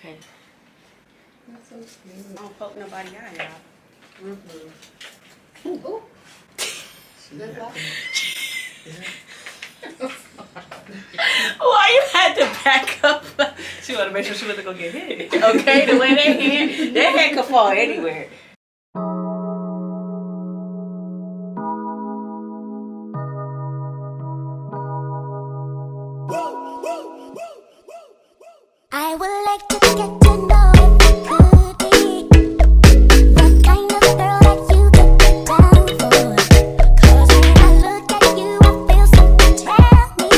Okay. That's so cute. I don't poke nobody out, y'all. Ooh. Good luck. Why you had to back up? She wanted to make sure she wasn't gonna get hit. Okay, the way their head could fall anywhere. I would like to get to know if you could be the kind of girl that you could get down for. 'Cause when I look at you, I feel something tell me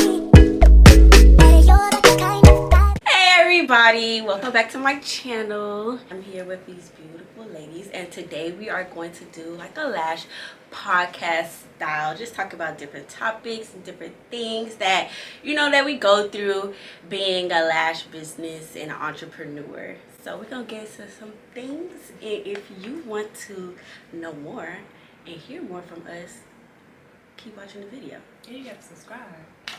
that you're the kind of guy. Hey everybody, welcome back to my channel. I'm here with these beautiful ladies, and today we are going to do like a lash podcast style, just talk about different topics and different things that that we go through being a lash business and an entrepreneur. So we're gonna get into some things, and if you want to know more and hear more from us, keep watching the video. Yeah, you got to subscribe.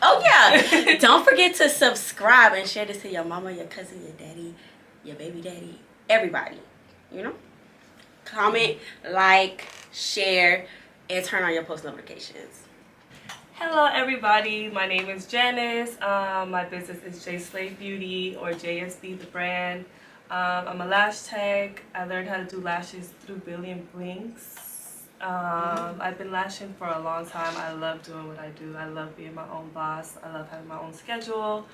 Oh yeah, don't forget to subscribe and share this to your mama, your cousin, your daddy, your baby daddy, everybody. Comment, like, share, and turn on your post notifications. Hello everybody, my name is Janice. My business is J Slave Beauty, or JSB the brand. I'm a lash tech. I learned how to do lashes through Billion Blinks. I've been lashing for a long time. I love doing what I do. I love being my own boss. I love having my own schedule.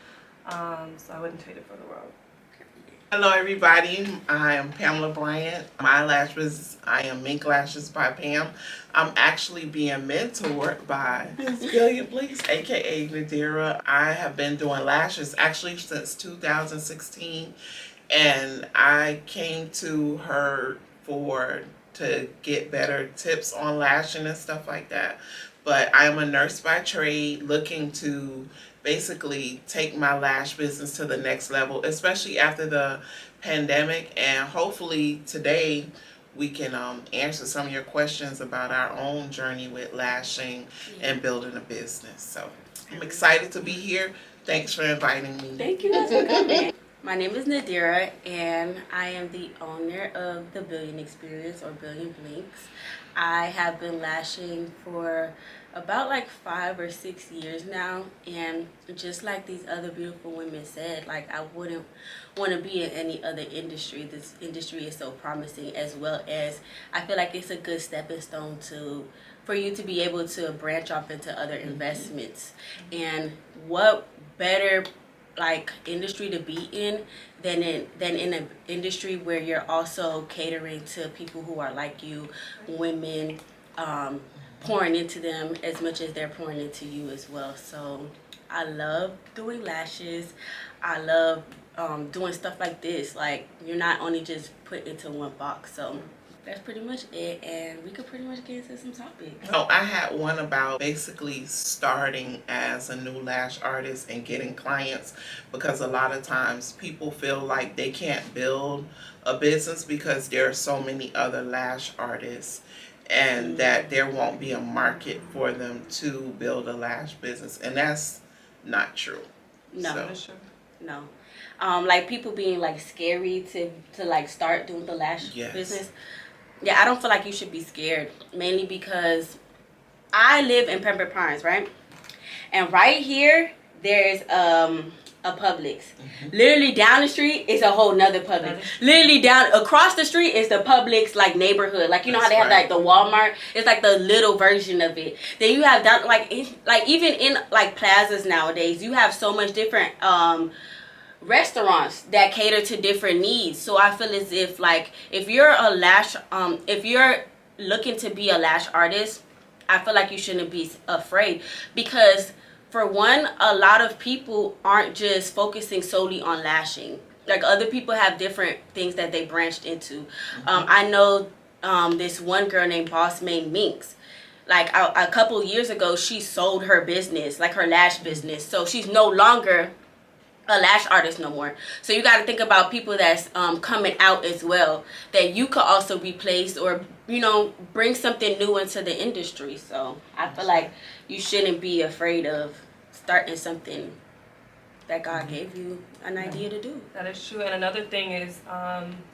So I wouldn't trade it for the world. Hello everybody, I am Pamela Bryant. My lash business, I am Mink Lashes by Pam. I'm actually being mentored by Miss Billion Blinks, aka Nadira. I have been doing lashes actually since 2016, and I came to her to get better tips on lashing and stuff like that. But I am a nurse by trade, looking to basically take my lash business to the next level, especially after the pandemic. And hopefully today we can answer some of your questions about our own journey with lashing and building a business. So I'm excited to be here. Thanks for inviting me. Thank you guys for coming. My name is Nadira, and I am the owner of the Billion Experience, or Billion Blinks. I have been lashing for about like 5 or 6 years now, and just like these other beautiful women said, like, I wouldn't want to be in any other industry. This industry is so promising, as well as I feel like it's a good stepping stone for you to be able to branch off into other investments. And what better like industry to be in than in an industry where you're also catering to people who are like you, women, pouring into them as much as they're pouring into you as well. So I love doing lashes. I love doing stuff like this. Like, you're not only just put into one box. So that's pretty much it, and we could pretty much get into some topics. So I had one about basically starting as a new lash artist and getting clients, because a lot of times people feel like they can't build a business because there are so many other lash artists, and that there won't be a market for them to build a lash business, and that's not true. No, So, no. Like people being like scary to like start doing the lash Yes. business. Yeah, I don't feel like you should be scared, mainly because I live in Pembroke Pines, right? And right here, there's a Publix. Literally down the street is a whole nother Publix. Literally down across the street is the Publix like neighborhood. Like, you know how they have like the Walmart? It's like the little version of it. Then you have down like even in like plazas nowadays, you have so much different restaurants that cater to different needs. So I feel as if, like, if you're a lash if you're looking to be a lash artist, I feel like you shouldn't be afraid, because for one, a lot of people aren't just focusing solely on lashing. Like, other people have different things that they branched into. I know this one girl named Boss Made Minks. Like, a couple years ago, she sold her business, like her lash business. So she's no longer a lash artist no more. So you got to think about people that's coming out as well, that you could also replace, or bring something new into the industry. So I feel like you shouldn't be afraid of starting something that God gave you an idea to do. That is true. And another thing is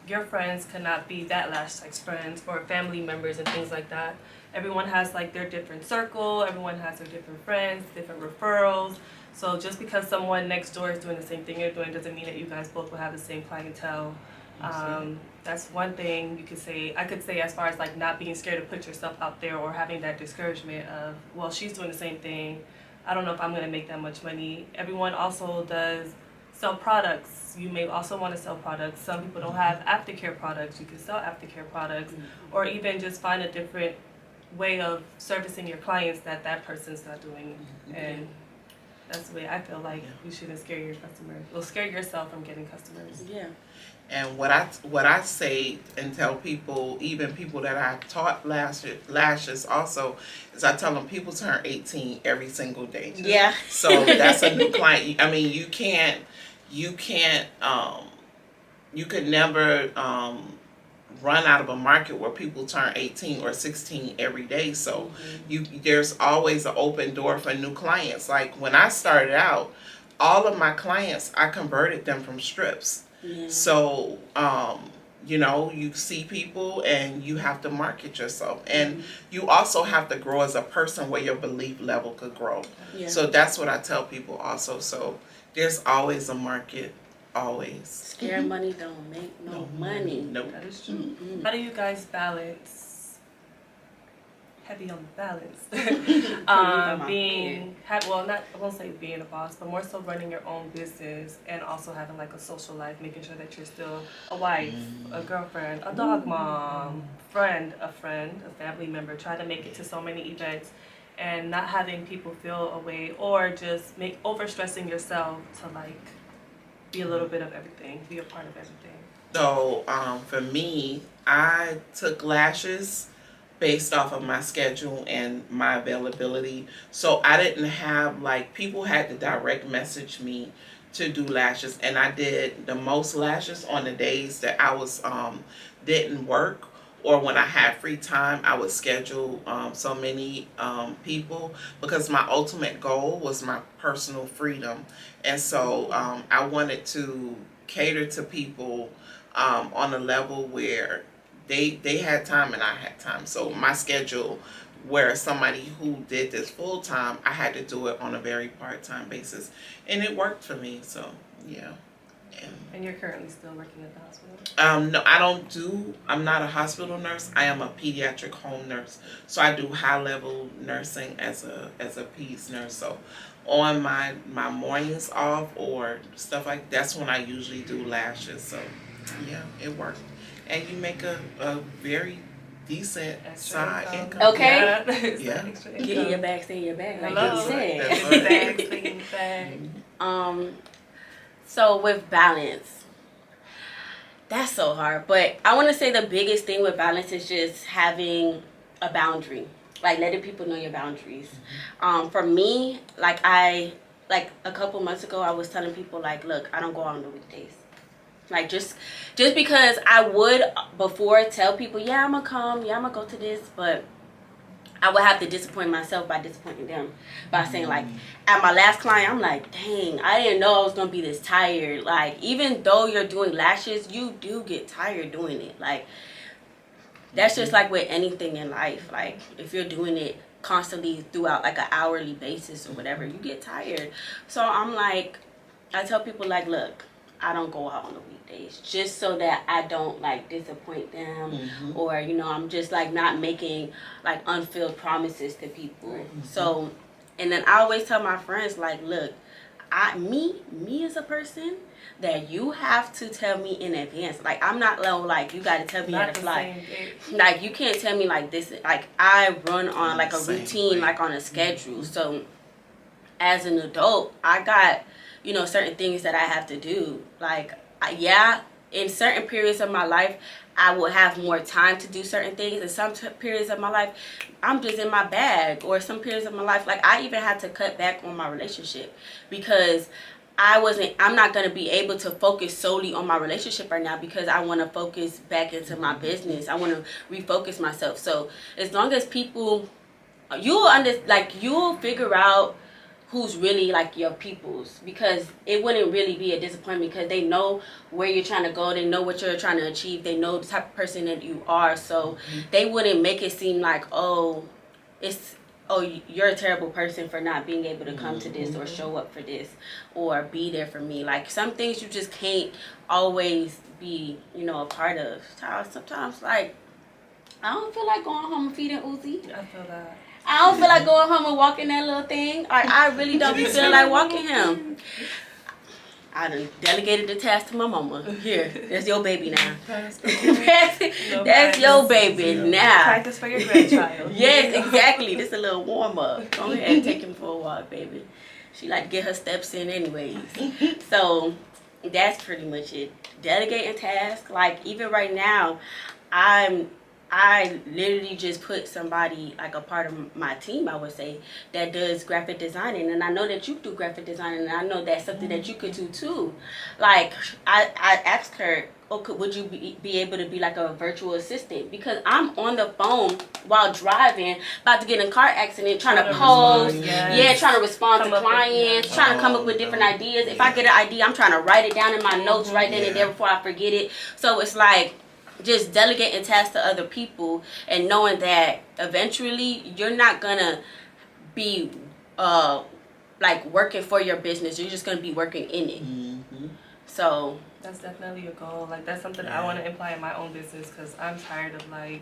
your friends cannot be that Lash Tech's friends or family members and things like that. Everyone has like their different circle. Everyone has their different friends, different referrals. So just because someone next door is doing the same thing you're doing doesn't mean that you guys both will have the same clientele. That's one thing you could say. I could say as far as like not being scared to put yourself out there or having that discouragement of, well, she's doing the same thing. I don't know if I'm going to make that much money. Everyone also does sell products. You may also want to sell products. Some people don't have aftercare products. You can sell aftercare products, or even just find a different way of servicing your clients that that person's not doing. And that's the way I feel like you shouldn't scare your customers. Well, scare yourself from getting customers. Yeah. And what I say and tell people, even people that I've taught lashes also, is I tell them people turn 18 every single day. Yeah. So that's a new client. I mean, you could never run out of a market where people turn 18 or 16 every day. So there's always an open door for new clients. Like when I started out, all of my clients, I converted them from strips. Yeah. So, you know, you see people and you have to market yourself. And you also have to grow as a person where your belief level could grow. Yeah. So that's what I tell people also. So there's always a market, always. Scare money don't make no money. Nope. That is true. How do you guys balance? Heavy on the balance. I won't say being a boss, but more so running your own business and also having like a social life, making sure that you're still a wife, a girlfriend, a dog mom, a family member. Try to make it to so many events and not having people feel away or just overstressing yourself to like be a little bit of everything, be a part of everything. So for me, I took lashes based off of my schedule and my availability. So I didn't have, like, people had to direct message me to do lashes, and I did the most lashes on the days that I was didn't work, or when I had free time. I would schedule so many people, because my ultimate goal was my personal freedom. And so I wanted to cater to people on a level where they had time and I had time. So my schedule, where somebody who did this full time, I had to do it on a very part-time basis, and it worked for me. So yeah. And you're currently still working at the hospital? No, I'm not a hospital nurse. I am a pediatric home nurse. So I do high-level nursing as a peds nurse. So on my mornings off or stuff like that's when I usually do lashes. So yeah, it worked. And you make a very decent side income. Okay. Yeah. Get in your bag, stay in your bag, like Hello. you said. That's Get in the bag. So with balance, that's so hard. But I want to say the biggest thing with balance is just having a boundary, like letting people know your boundaries. For me, like a couple months ago, I was telling people like, look, I don't go out on the weekdays. Like just because I would before tell people, yeah, I'm gonna come, yeah, I'm gonna go to this, but I would have to disappoint myself by disappointing them by saying, like, at my last client, I'm like, dang, I didn't know I was gonna be this tired. Like, even though you're doing lashes, you do get tired doing it. Like, that's just like with anything in life. Like, if you're doing it constantly throughout like an hourly basis or whatever, you get tired. So I'm like, I tell people like, look, I don't go out on the weekdays just so that I don't like disappoint them, or you know, I'm just like not making like unfulfilled promises to people. So, and then I always tell my friends like, look, me as a person, that you have to tell me in advance. Like, I'm not like you got to tell me how to fly. Like, you can't tell me like this. Like, I run on like a routine, like on a schedule. So as an adult, I got, you know, certain things that I have to do. Like, in certain periods of my life, I will have more time to do certain things. In some periods of my life, I'm just in my bag. Or some periods of my life, like, I even had to cut back on my relationship because I'm not going to be able to focus solely on my relationship right now because I want to focus back into my business. I want to refocus myself. So as long as people, you'll figure out who's really like your peoples, because it wouldn't really be a disappointment because they know where you're trying to go, they know what you're trying to achieve, they know the type of person that you are, so they wouldn't make it seem like, oh, you're a terrible person for not being able to come to this or show up for this or be there for me. Like, some things you just can't always be, you know, a part of. Sometimes like, I don't feel like going home and feeding Uzi. I feel that. I don't feel like going home and walking that little thing. I really don't be feeling like walking him. I done delegated the task to my mama. Here, that's your baby now. That's your baby now. Practice for your grandchild. Yes, exactly. This a little warm up. Go ahead and take him for a walk, baby. She like to get her steps in anyways. So that's pretty much it. Delegating tasks. Like, even right now, I literally just put somebody, like a part of my team, I would say, that does graphic designing. And I know that you do graphic designing, and I know that's something that you could do too. Like, I asked her, would you be able to be like a virtual assistant? Because I'm on the phone while driving, about to get in a car accident, trying to post, trying to respond to clients, trying to come up with different ideas. If I get an idea, I'm trying to write it down in my notes right then and there before I forget it. So it's like, just delegating tasks to other people and knowing that eventually you're not gonna be like working for your business, you're just gonna be working in it. So that's definitely a goal. Like, that's something I want to imply in my own business, because I'm tired of like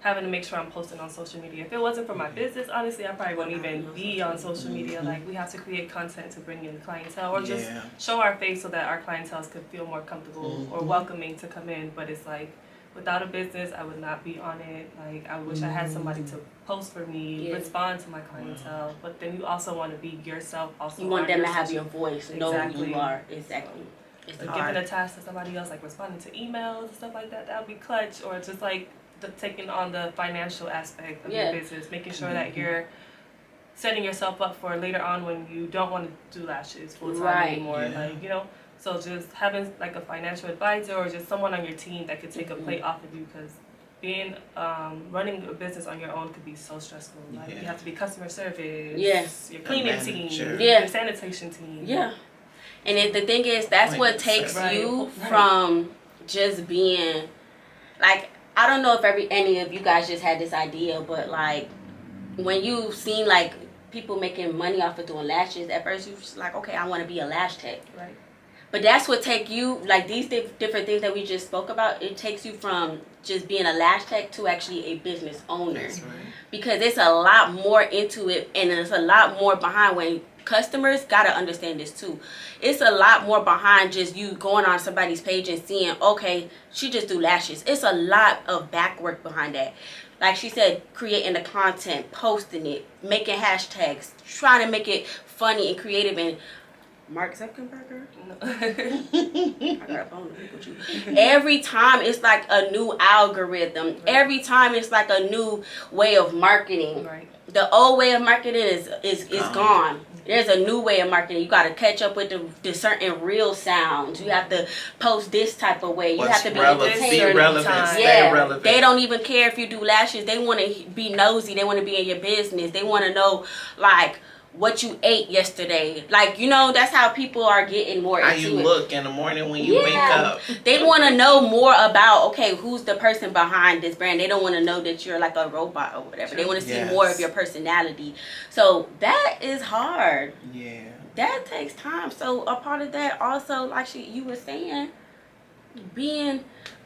having to make sure I'm posting on social media. If it wasn't for my business, honestly, I probably wouldn't even be on social media. Like, we have to create content to bring in clientele, or just show our face so that our clientele could feel more comfortable or welcoming to come in. But it's like, without a business, I would not be on it. Like, I wish I had somebody to post for me, respond to my clientele. But then you also want to be yourself. Also, you want them to have your voice, know who you are. Exactly. It's giving a task to somebody else, like responding to emails and stuff like that. That would be clutch. Or just like taking on the financial aspect of your business, making sure that you're setting yourself up for later on when you don't want to do lashes full time anymore. Like, you know, so just having like a financial advisor or just someone on your team that could take a plate off of you, because being running a business on your own could be so stressful. Like, you have to be customer service, your cleaning team, your sanitation team. And the thing is, that's what takes you from just being like, I don't know if any of you guys just had this idea, but like, when you've seen like people making money off of doing lashes, at first you're just like, okay, I want to be a lash tech. Right. But that's what take you, like these different things that we just spoke about, it takes you from just being a lash tech to actually a business owner. That's right. Because it's a lot more into it, and there's a lot more behind. When customers gotta understand this too, it's a lot more behind just you going on somebody's page and seeing, okay, she just do lashes. It's a lot of back work behind that. Like she said, creating the content, posting it, making hashtags, trying to make it funny and creative. And Mark Zuckerberg? No. I got a phone with you. Every time it's like a new algorithm. Right. Every time it's like a new way of marketing. Right. The old way of marketing is gone. There's a new way of marketing. You got to catch up with the certain real sounds. You have to post this type of way. You have to be entertaining. Be relevant. Stay relevant. They don't even care if you do lashes. They want to be nosy. They want to be in your business. They want to know, like, what you ate yesterday. Like, you know, that's how people are getting more into it. How you look in the morning when you wake up. They want to know more about, okay, who's the person behind this brand. They don't want to know that you're like a robot or whatever. They want to see more of your personality. So that is hard. Yeah. That takes time. So a part of that also, like you were saying, being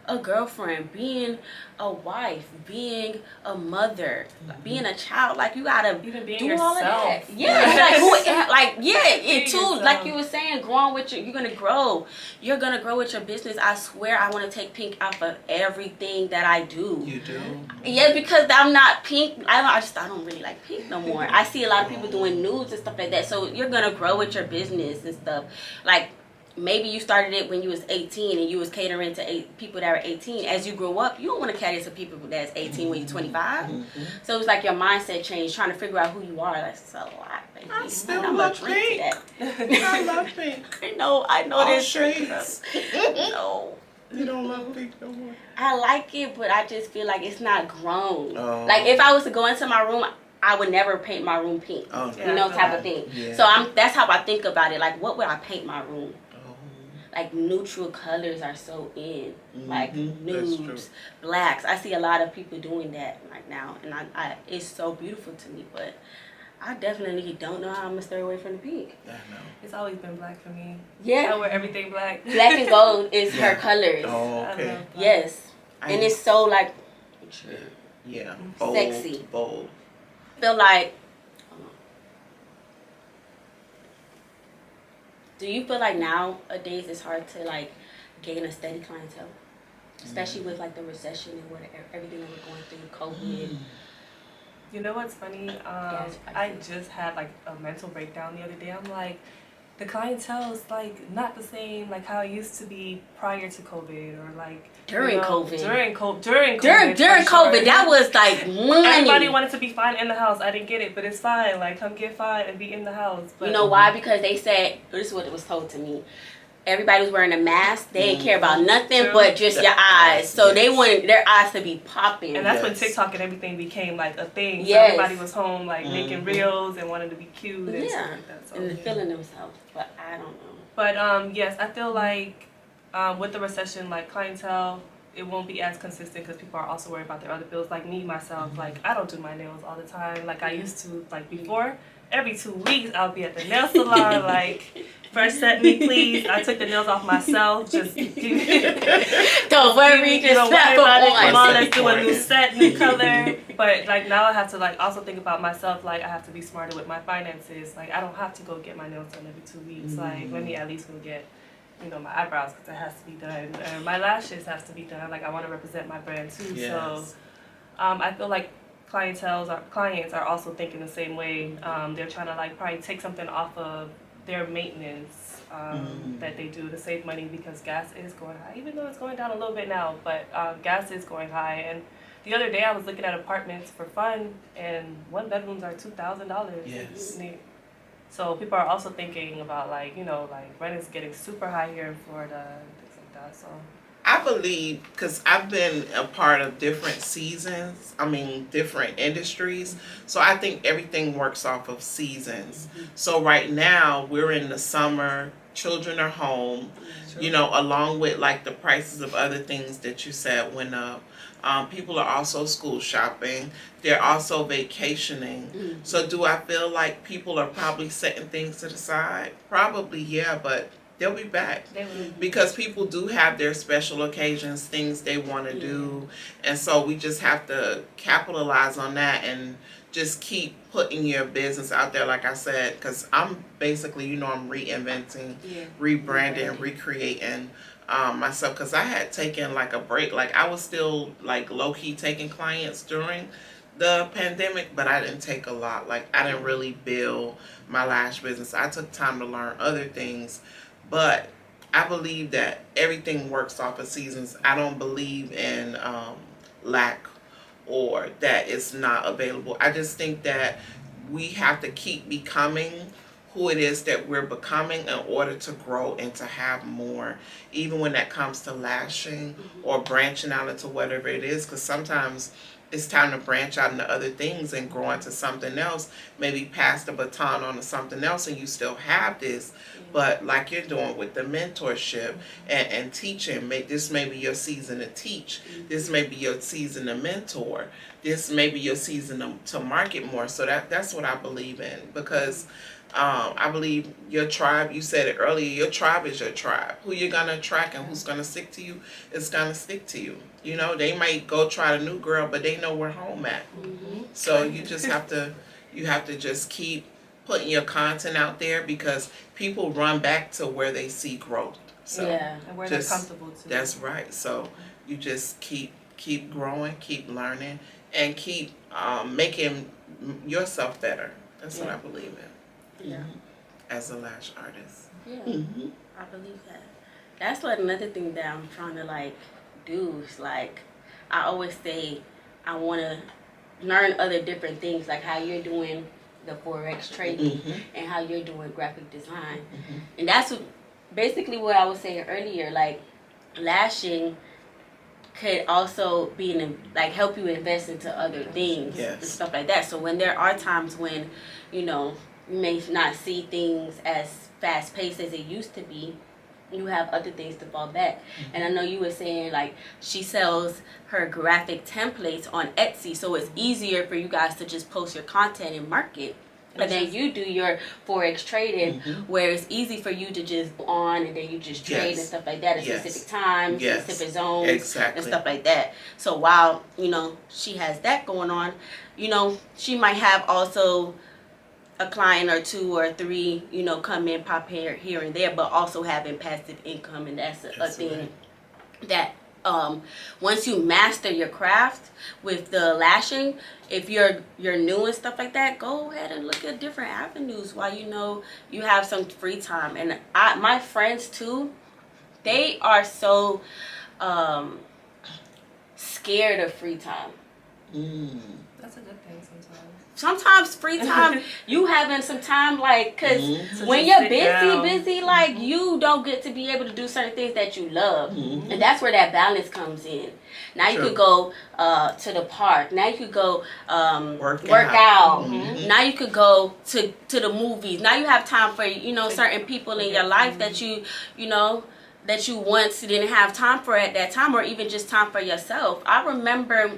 a girlfriend, being a wife, being a mother, being a child, like you gotta even being do yourself. All of that. Yeah, it too. Yourself. Like you were saying, growing with you're gonna grow. You're gonna grow with your business. I swear, I want to take pink off of everything that I do. You do? Yeah, because I'm not pink. I don't really like pink no more. I see a lot of people doing nudes and stuff like that. So you're gonna grow with your business and stuff. Like, maybe you started it when you was 18 and you was catering to people that were 18. As you grow up, you don't want to cater to people that's 18 when you're 25. So it's like your mindset changed, trying to figure out who you are. That's a lot, baby. I still love pink. I love pink. I know all there's shades. No. You don't love pink no more? I like it, but I just feel like it's not grown. Oh. Like, if I was to go into my room, I would never paint my room pink. Oh, You know, type of thing. Yeah. So that's how I think about it. Like, what would I paint my room? Oh. Like, neutral colors are so in. Like, Mhm, that's true. nudes, blacks. I see a lot of people doing that right now. And it's so beautiful to me. But I definitely don't know how I'm going to stay away from the pink. I know. It's always been black for me. I Yeah. wear everything black. Black and gold is Yeah. her colors. Oh, I okay. love black. Yes. And it's so, like, Yeah. Bold, Sexy. Bold. feel like, hold on. Do you feel like nowadays it's hard to like gain a steady clientele, especially with like the recession and whatever everything that we're going through, COVID? You know what's funny? I just had like a mental breakdown the other day. I'm like, the clientele is like not the same like how it used to be prior to COVID or like During COVID. During COVID. During for COVID, sure. that was like money. Everybody wanted to be fine in the house. I didn't get it, but it's fine. Like, come get fine and be in the house. But You know why? Because they said, this is what it was told to me. Everybody was wearing a mask. They didn't care about nothing True. but just your eyes. So Yes. they wanted their eyes to be popping. And that's when Yes. TikTok and everything became like a thing. So Yes. everybody was home like making reels and wanted to be cute and stuff Yeah, like that. So, and feeling themselves. But I don't know. But yes, I feel like with the recession, like clientele, it won't be as consistent because people are also worried about their other bills. Like me, myself, like I don't do my nails all the time. Like I used to, like before, every 2 weeks I'll be at the nail salon. Like, first set me, please. I took the nails off myself. Just Don't worry, you just know, slap worry about it. them Come on. on, let's do a new set, new color. But like now I have to like also think about myself. Like I have to be smarter with my finances. Like I don't have to go get my nails done every 2 weeks. Like let me at least go get, you know, my eyebrows because it has to be done. And my lashes has to be done. Like I want to represent my brand too. Yes. So I feel like clients are also thinking the same way. They're trying to like probably take something off of their maintenance that they do to save money because gas is going high, even though it's going down a little bit now, but gas is going high. And the other day I was looking at apartments for fun and one bedrooms are $2,000. Yes. So people are also thinking about like, you know, like rent is getting super high here in Florida and things like that. So I believe, because I've been a part of different seasons, different industries, so I think everything works off of seasons. So right now, we're in the summer, children are home, you know, along with like the prices of other things that you said went up. People are also school shopping. They're also vacationing. So do I feel like people are probably setting things to the side? Probably, yeah, but they'll be back. they will. Because people do have their special occasions, things they want to do. And so we just have to capitalize on that and just keep putting your business out there, like I said, because I'm basically, you know, I'm reinventing, rebranding, recreating myself. Because I had taken like a break. Like I was still like low-key taking clients during the pandemic, but I didn't take a lot. Like I didn't really build my lash business. I took time to learn other things. But I believe that everything works off of seasons. I don't believe in lack or that it's not available. I just think that we have to keep becoming who it is that we're becoming in order to grow and to have more, even when that comes to lashing or branching out into whatever it is, because sometimes it's time to branch out into other things and grow into something else, maybe pass the baton on to something else and you still have this, but like you're doing with the mentorship and teaching, this may be your season to teach, this may be your season to mentor, this may be your season to market more. So that's what I believe in, because I believe your tribe, you said it earlier, your tribe is your tribe. Who you're going to attract and who's going to stick to you is going to stick to you. You know, they might go try the new girl, but they know where home at. So you just have to, just keep putting your content out there, because people run back to where they see growth. So And where they're comfortable too. that's right. So you just keep growing, keep learning, and keep making yourself better. That's what I believe in. Yeah. As a lash artist. Yeah, I believe that. That's like another thing that I'm trying to like do. Is like I always say I want to learn other different things, like how you're doing the Forex trading and how you're doing graphic design, and that's basically what I was saying earlier. Like lashing could also be like help you invest into other things and stuff like that. So when there are times when, you know, you may not see things as fast paced as it used to be, you have other things to fall back. And I know you were saying like she sells her graphic templates on Etsy, so it's easier for you guys to just post your content and market. But then you do your Forex trading, where it's easy for you to just go on and then you just trade and stuff like that at specific times, specific zones, and stuff like that. So while, you know, she has that going on, you know, she might have also a client or two or three, you know, come in, pop here and there, but also having passive income. And that's a thing that once you master your craft with the lashing, if you're new and stuff like that, go ahead and look at different avenues while you know you have some free time. And my friends too, they are so scared of free time. That's a good thing sometimes. Sometimes free time, you having some time, like, because when you're busy, like, you don't get to be able to do certain things that you love. And that's where that balance comes in. Now you could go to the park. Now you could go work out. Now you could go to the movies. Now you have time for, you know, certain people in your life that you know, that you once didn't have time for at that time, or even just time for yourself. I remember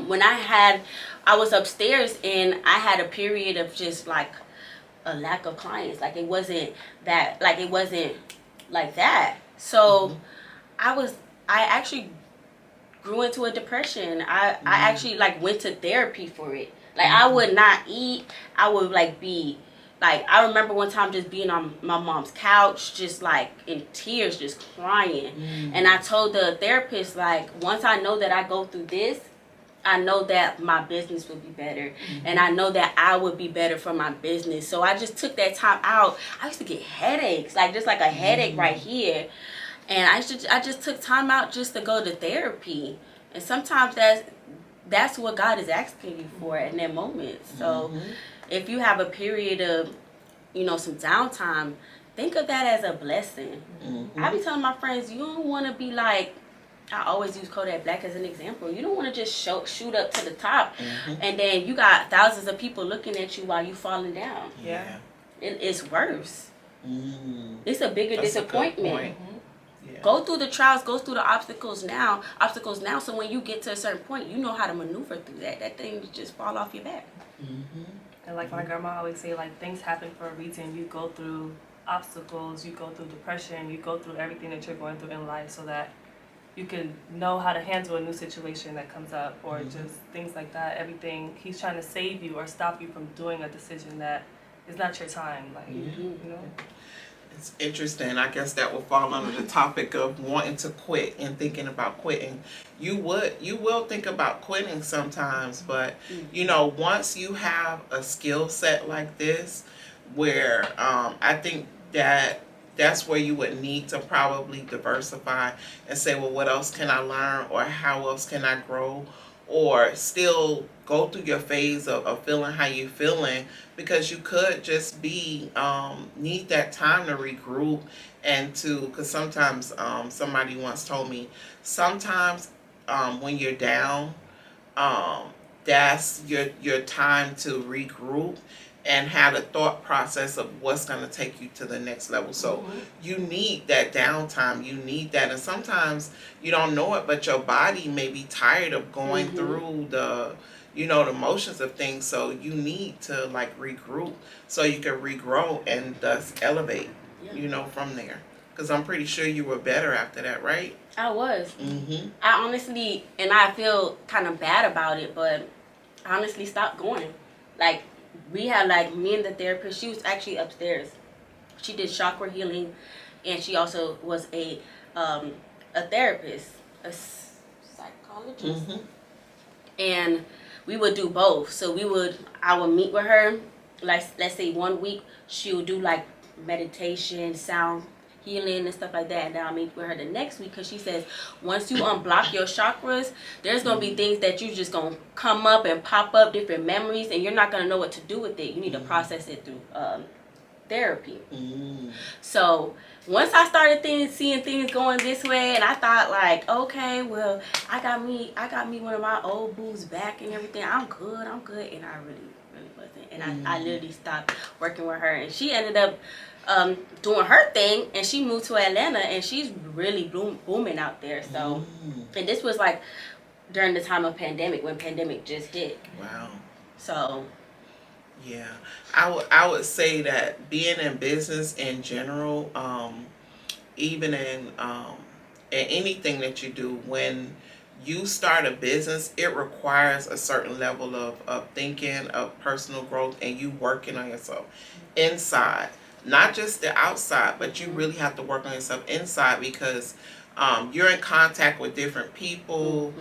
when I was upstairs and I had a period of just like a lack of clients. Like it wasn't like that. So I actually grew into a depression. I actually like went to therapy for it. Like I would not eat. I would like be like, I remember one time just being on my mom's couch, just like in tears, just crying. And I told the therapist, like, once I know that I go through this, I know that my business will be better. And I know that I would be better for my business. So I just took that time out. I used to get headaches, like just like a headache right here. And I just took time out just to go to therapy. And sometimes that's what God is asking you for in that moment. So if you have a period of, you know, some downtime, think of that as a blessing. I be telling my friends, you don't want to be like, I always use Kodak Black as an example. You don't want to just shoot up to the top and then you got thousands of people looking at you while you falling down. It's worse. It's a bigger disappointment. Go through the trials, go through the obstacles now, so when you get to a certain point, you know how to maneuver through that. That thing just fall off your back. And like my grandma always say, like, things happen for a reason. You go through obstacles, you go through depression, you go through everything that you're going through in life so that you can know how to handle a new situation that comes up, or just things like that. Everything, he's trying to save you or stop you from doing a decision that is not your time. Like, you know? It's interesting. I guess that will fall under the topic of wanting to quit and thinking about quitting. You will think about quitting sometimes, but you know, once you have a skill set like this, where I think that's where you would need to probably diversify and say, well, what else can I learn, or how else can I grow, or still go through your phase of feeling how you're feeling, because you could just be need that time to regroup and because sometimes somebody once told me, sometimes when you're down, that's your time to regroup and have a thought process of what's going to take you to the next level. So you need that downtime. You need that. And sometimes you don't know it, but your body may be tired of going through the, you know, the motions of things. So you need to like regroup so you can regrow and thus elevate, you know, from there. Because I'm pretty sure you were better after that, right? I was. I honestly, and I feel kind of bad about it, but I honestly stopped going. Like, we had, like, me and the therapist, she was actually upstairs. She did chakra healing, and she also was a therapist, a psychologist. And we would do both. So I would meet with her, like, let's say 1 week, she would do, like, meditation, sound healing and stuff like that, and then I'll meet with her the next week, because she says once you unblock your chakras, there's going to be things that you just going to come up and pop up, different memories, and you're not going to know what to do with it. You need to process it through therapy. So once I started seeing things going this way, and I thought like, okay, well, I got me one of my old boots back and everything. I'm good, and I really wasn't. And I literally stopped working with her, and she ended up doing her thing, and she moved to Atlanta, and she's really booming out there. So, and this was like during the time of pandemic, when pandemic just hit. Wow. So. Yeah, I would say that being in business in general, even in anything that you do, when you start a business, it requires a certain level of thinking, of personal growth, and you working on yourself inside, not just the outside, but you really have to work on yourself inside, because you're in contact with different people.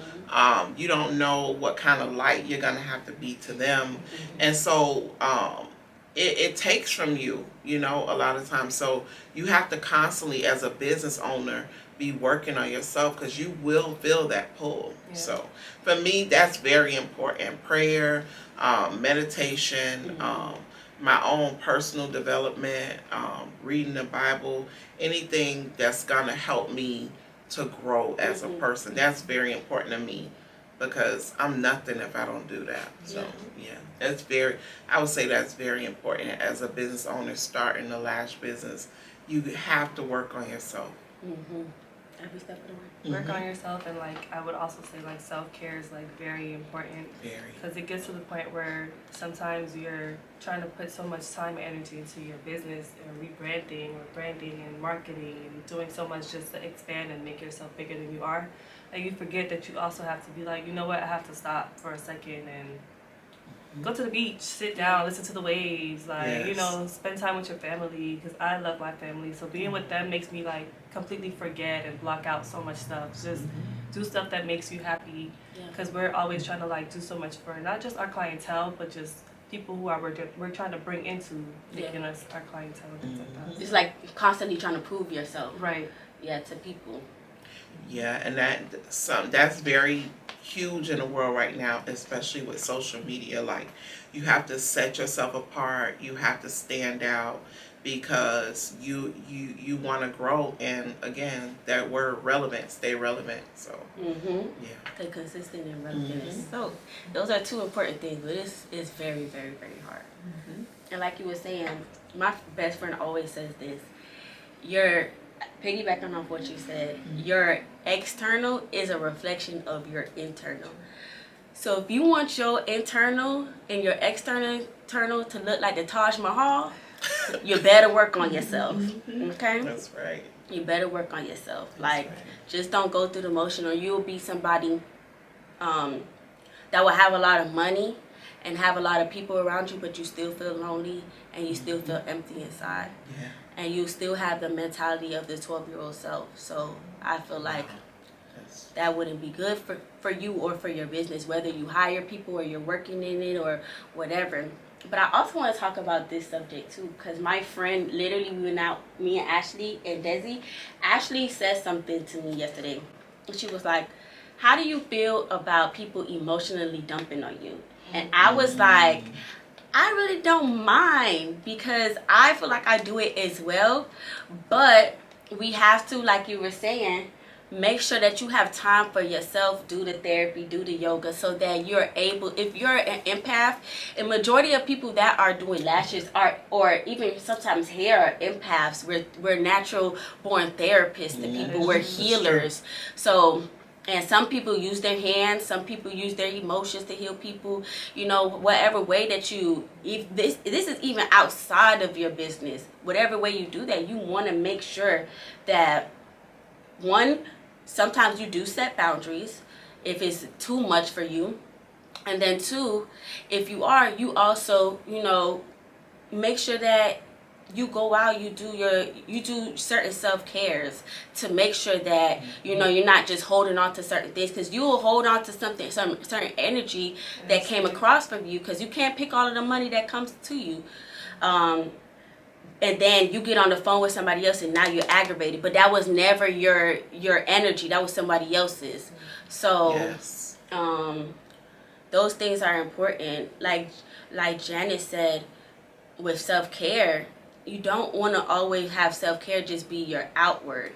You don't know what kind of light you're going to have to be to them. And so it takes from you, you know, a lot of times. So you have to constantly, as a business owner, be working on yourself, because you will feel that pull. Yeah. So for me, that's very important. Prayer, meditation, my own personal development, reading the Bible, anything that's going to help me to grow as a person. That's very important to me, because I'm nothing if I don't do that. So I would say that's very important as a business owner starting the lash business. You have to work on yourself. Every step of the way. Work on yourself, and like I would also say like self-care is like very important. Because it gets to the point where sometimes you're trying to put so much time and energy into your business and rebranding or branding and marketing and doing so much just to expand and make yourself bigger than you are. And you forget that you also have to be like, you know what, I have to stop for a second and go to the beach, sit down, listen to the waves, like, you know, spend time with your family, because I love my family. So being with them makes me like completely forget and block out so much stuff. Just do stuff that makes you happy, because we're always trying to like do so much for not just our clientele, but just people who we're trying to bring into making us our clientele and things like that. It's like constantly trying to prove yourself. Right. Yeah, to people. Yeah, and that's very huge in the world right now, especially with social media. Like, you have to set yourself apart. You have to stand out, because you want to grow. And again, that word relevant, stay relevant. So Stay consistent and relevant. So those are two important things, but it's very, very, very hard. And like you were saying, my best friend always says this: piggybacking off what you said, your external is a reflection of your internal. So if you want your internal and your external to look like the Taj Mahal, you better work on yourself. Okay? that's right. You better work on yourself. Like, just don't go through the motion, or you'll be somebody that will have a lot of money and have a lot of people around you, but you still feel lonely and you still feel empty inside. Yeah. And you still have the mentality of the 12-year-old self. So I feel like that wouldn't be good for you or for your business, whether you hire people or you're working in it or whatever. But I also want to talk about this subject too, because my friend, literally, we went out, me and Ashley and Desi. Ashley said something to me yesterday. And she was like, how do you feel about people emotionally dumping on you? And I was like, I really don't mind, because I feel like I do it as well. But we have to, like you were saying, make sure that you have time for yourself, do the therapy, do the yoga, so that you're able, if you're an empath, a majority of people that are doing lashes are, or even sometimes hair, are empaths. We're natural born therapists to people. We're healers. So, and some people use their hands, some people use their emotions to heal people, you know, whatever way that you, if this is even outside of your business, whatever way you do that, you want to make sure that, one, sometimes you do set boundaries if it's too much for you. And then two, if you are, you also, you know, make sure that you go out, you do certain self-cares to make sure that, you know, you're not just holding on to certain things, because you will hold on to something, some certain energy that came across from you, because you can't pick all of the money that comes to you. And then you get on the phone with somebody else and now you're aggravated, but that was never your energy, that was somebody else's. So those things are important. Like Janice said, with self-care, you don't want to always have self-care just be your outward.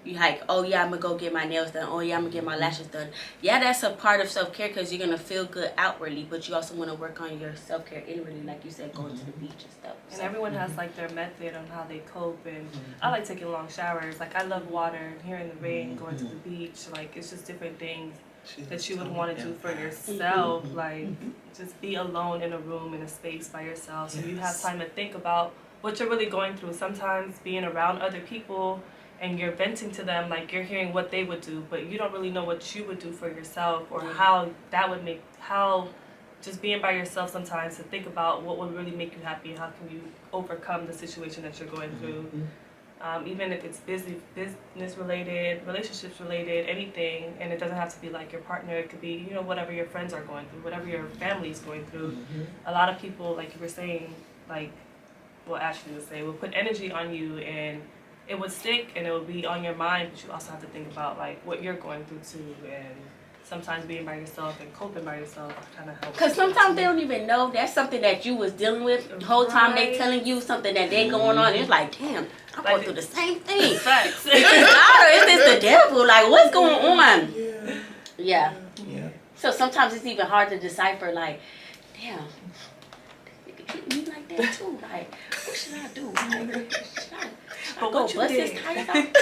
You like, oh yeah, I'm gonna go get my nails done. Oh yeah, I'm gonna get my lashes done. Yeah, that's a part of self-care because you're gonna feel good outwardly, but you also want to work on your self-care inwardly, like you said, going to the beach and stuff. And everyone has like their method on how they cope, and I like taking long showers. Like I love water, hearing the rain, going to the beach. Like it's just different things that you would want to do for yourself. Like just be alone in a room, in a space by yourself, so you have time to think about what you're really going through. Sometimes being around other people and you're venting to them, like you're hearing what they would do, but you don't really know what you would do for yourself, or how that would make, how just being by yourself sometimes to think about what would really make you happy, how can you overcome the situation that you're going through. Even if it's business related, relationships related, anything, and it doesn't have to be like your partner, it could be, you know, whatever your friends are going through, whatever your family is going through. A lot of people, like you were saying, like what Ashley would say, will put energy on you, and it would stick and it would be on your mind, but you also have to think about like what you're going through too, and sometimes being by yourself and coping by yourself kind of helps. Because sometimes they don't even know that's something that you was dealing with the whole time. They telling you something that they going on. It's like, damn, I'm going through the same thing. Facts. Is this God or is this the devil? Like, what's going on? Yeah. So sometimes it's even hard to decipher. Like, damn, nigga treat me like that too. Like, what should I do? Like, should I But go what you bust his did. tires out?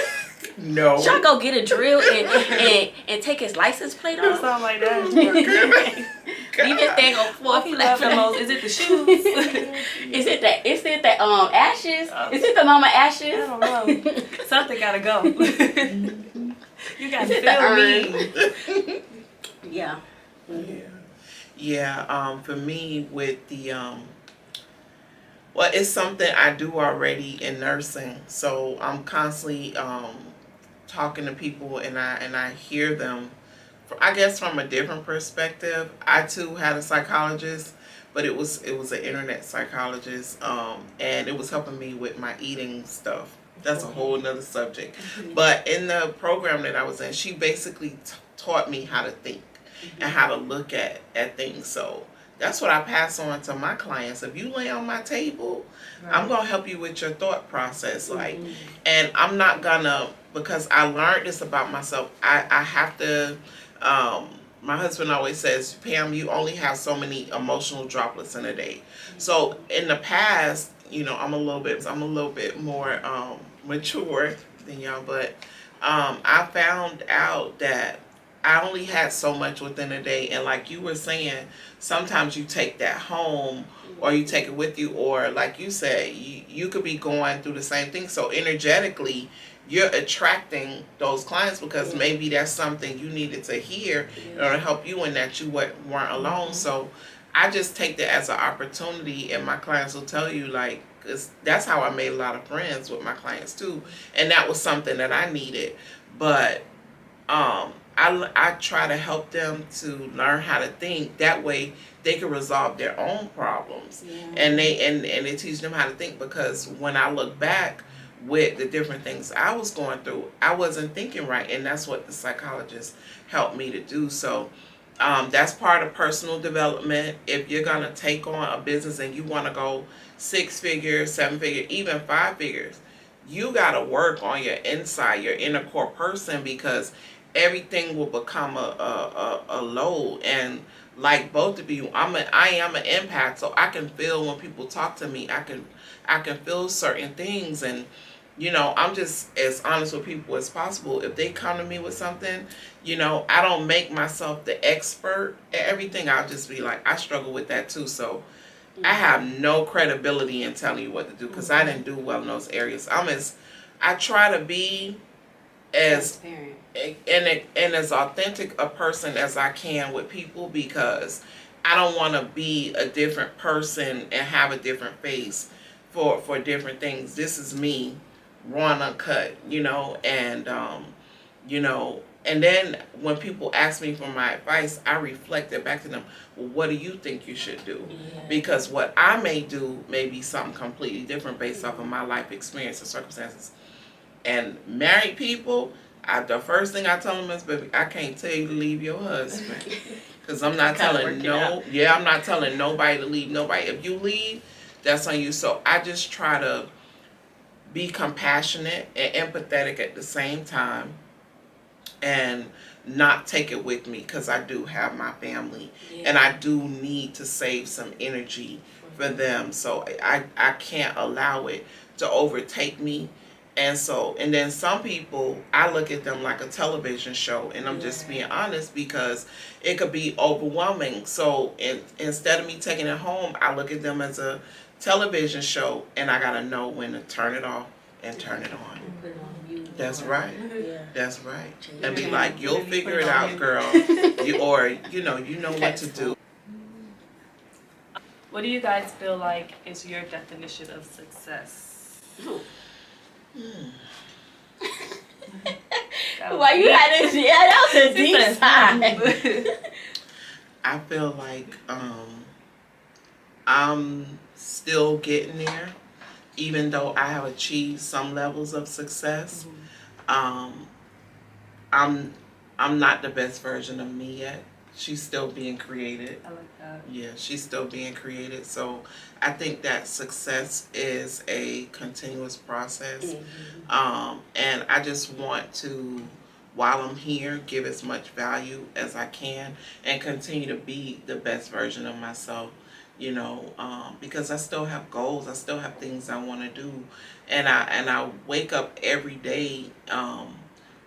No. Should I go get a drill and take his license plate off? Something like that. Leave his thing on floor What he love the flat. most? Is it the shoes? Is it the ashes? Is it the mama I ashes? don't know. Something gotta go. You gotta Is it the feel me. Yeah. Yeah. For me, with the well, it's something I do already in nursing, so I'm constantly talking to people, and I hear them, I guess, from a different perspective. I too had a psychologist, but it was an internet psychologist, and it was helping me with my eating stuff. That's a whole nother subject. But in the program that I was in, she basically taught me how to think and how to look at things. So that's what I pass on to my clients. If you lay on my table, I'm gonna help you with your thought process. Like, and I'm not gonna, because I learned this about myself. I have to. My husband always says, Pam, you only have so many emotional droplets in a day. So in the past, you know, I'm a little bit more mature than y'all, but I found out that I only had so much within a day, and like you were saying, sometimes you take that home, or you take it with you, or like you said, you could be going through the same thing. So energetically, you're attracting those clients because maybe that's something you needed to hear in order to help you, and that you weren't alone. So I just take that as an opportunity, and my clients will tell you, like, 'cause that's how I made a lot of friends with my clients too, and that was something that I needed. But I try to help them to learn how to think. That way they can resolve their own problems, and they teach them how to think. Because when I look back with the different things I was going through, I wasn't thinking right, and that's what the psychologist helped me to do. So that's part of personal development. If you're gonna take on a business and you want to go 6 figures, 7 figures, even 5 figures, you gotta work on your inside, your inner core person, because everything will become a load. And like both of you, I am an empath, so I can feel when people talk to me. I can feel certain things, and you know, I'm just as honest with people as possible. If they come to me with something, you know, I don't make myself the expert at everything. I'll just be like, I struggle with that too, so I have no credibility in telling you what to do, because I didn't do well in those areas. I try to be as and as authentic a person as I can with people, because I don't want to be a different person and have a different face for different things. This is me, raw and uncut, you know, and you know, and then when people ask me for my advice, I reflect it back to them. Well, what do you think you should do? Because what I may do may be something completely different based off of my life experience and circumstances. And married people, the first thing I tell them is, baby, I can't tell you to leave your husband, because I'm not telling I'm not telling nobody to leave nobody. If you leave, that's on you. So I just try to be compassionate and empathetic at the same time, and not take it with me, because I do have my family, and I do need to save some energy for them. So I can't allow it to overtake me. And so, and then some people, I look at them like a television show, and I'm just being honest, because it could be overwhelming. So instead of me taking it home, I look at them as a television show, and I gotta know when to turn it off and turn it on. That's right. Yeah. That's right. And be like, you'll figure it out, girl. You know what to do. What do you guys feel like is your definition of success? Why you had this? Yeah, that was a deep side. I feel like I'm still getting there, even though I have achieved some levels of success. I'm not the best version of me yet. She's still being created. I like that. Yeah, she's still being created. So I think that success is a continuous process. And I just want to, while I'm here, give as much value as I can and continue to be the best version of myself, because I still have goals. I still have things I want to do. And I wake up every day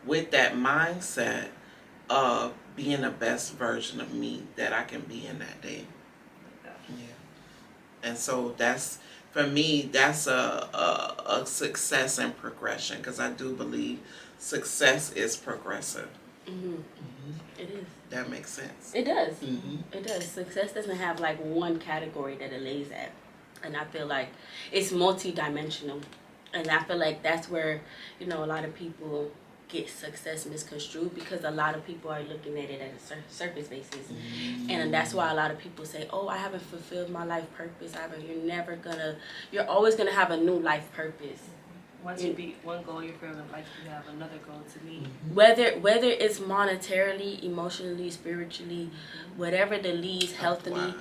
with that mindset of being the best version of me that I can be in that day. Yeah. And so that's, for me, that's a success and progression, because I do believe success is progressive. It is. That makes sense. It does. It does. Success doesn't have like one category that it lays at. And I feel like it's multidimensional. And I feel like that's where, a lot of people get success misconstrued, because a lot of people are looking at it at a surface basis. And that's why a lot of people say, oh, I haven't fulfilled my life purpose. You're always going to have a new life purpose. Once you beat one goal, you're feeling like you have another goal to meet. Whether it's monetarily, emotionally, spiritually, whatever the leads healthily,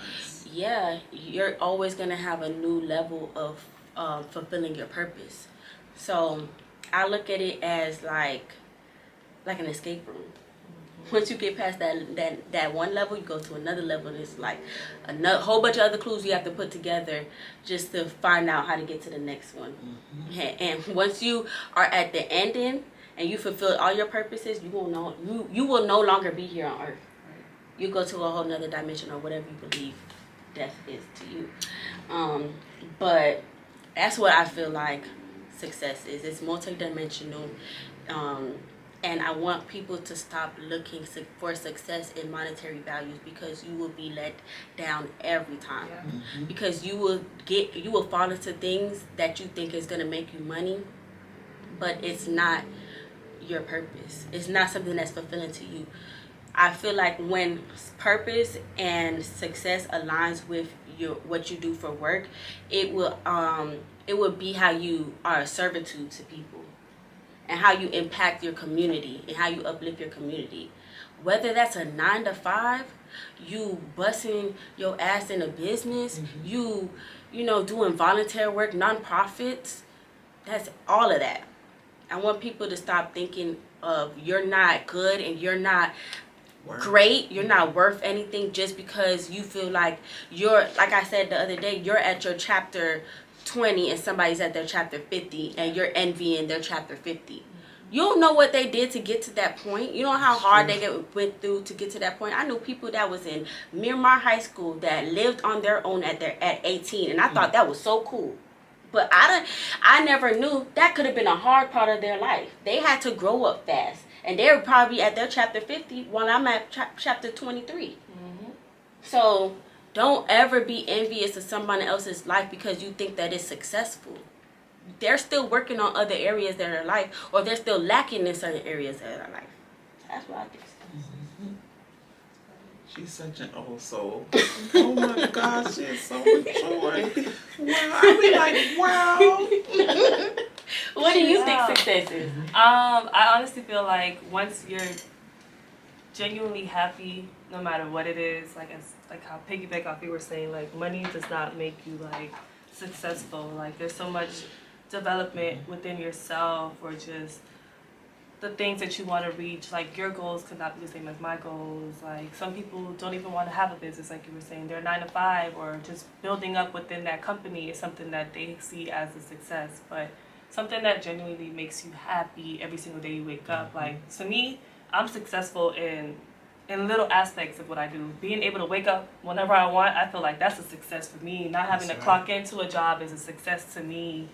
you're always going to have a new level of fulfilling your purpose. So I look at it as like an escape room. Once you get past that one level, you go to another level, and it's like another whole bunch of other clues you have to put together just to find out how to get to the next one. And once you are at the ending and you fulfill all your purposes, you will no longer be here on earth. You go to a whole nother dimension, or whatever you believe death is to you. But that's what I feel like success is. It's multidimensional. And I want people to stop looking for success in monetary values, because you will be let down every time. Because you will fall into things that you think is going to make you money, but it's not your purpose. It's not something that's fulfilling to you. I feel like when purpose and success aligns with what you do for work, it will be how you are a servitude to people, and how you impact your community, and how you uplift your community. Whether that's a 9 to 5, you busting your ass in a business, you doing volunteer work, nonprofits, that's all of that. I want people to stop thinking of you're not good and you're not great, you're not worth anything just because you feel like like I said the other day, you're at your chapter 20 and somebody's at their chapter 50 and you're envying their chapter 50. You don't know what they did to get to that point. You know how hard they went through to get to that point. I knew people that was in Miramar High School that lived on their own at 18, and I thought that was so cool. But I never knew that could have been a hard part of their life. They had to grow up fast, and they were probably at their chapter 50 while I'm at chapter 23. So don't ever be envious of someone else's life because you think that it's successful. They're still working on other areas of their life, or they're still lacking in certain areas of their life. That's what I think. She's such an old soul. Oh my gosh, she's so mature. Wow, I be like, wow. What do you think success is? I honestly feel like once you're genuinely happy, no matter what it is, like how piggyback off you were saying, like money does not make you like successful. Like there's so much development within yourself, or just the things that you want to reach. Like, your goals could not be the same as my goals. Like, some people don't even want to have a business, like you were saying. They're 9 to 5, or just building up within that company is something that they see as a success. But something that genuinely makes you happy every single day you wake up. Like, to me, I'm successful in little aspects of what I do. Being able to wake up whenever I want, I feel like that's a success for me. Not having to clock into a job is a success to me.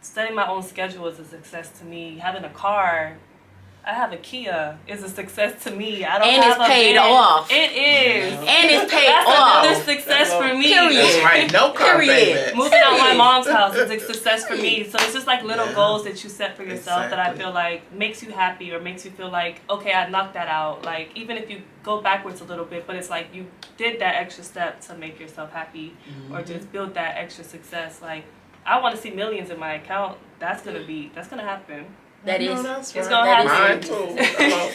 Setting my own schedule is a success to me. Having a car, I have a Kia, is a success to me. I don't And have it's paid off. It is. And it's paid That's off. another success for me. Period. That's right. No car Period. payment. Moving out my mom's house is a success for me. So it's just like little goals that you set for yourself that I Exactly. feel like makes you happy, or makes you feel like, okay, I knocked that out. Like, even if you go backwards a little bit, but it's like you did that extra step to make yourself happy, or just build that extra success. Like, I want to see millions in my account. That's gonna happen. That No, is. that's It's right. gonna happen. Mine too. Hello.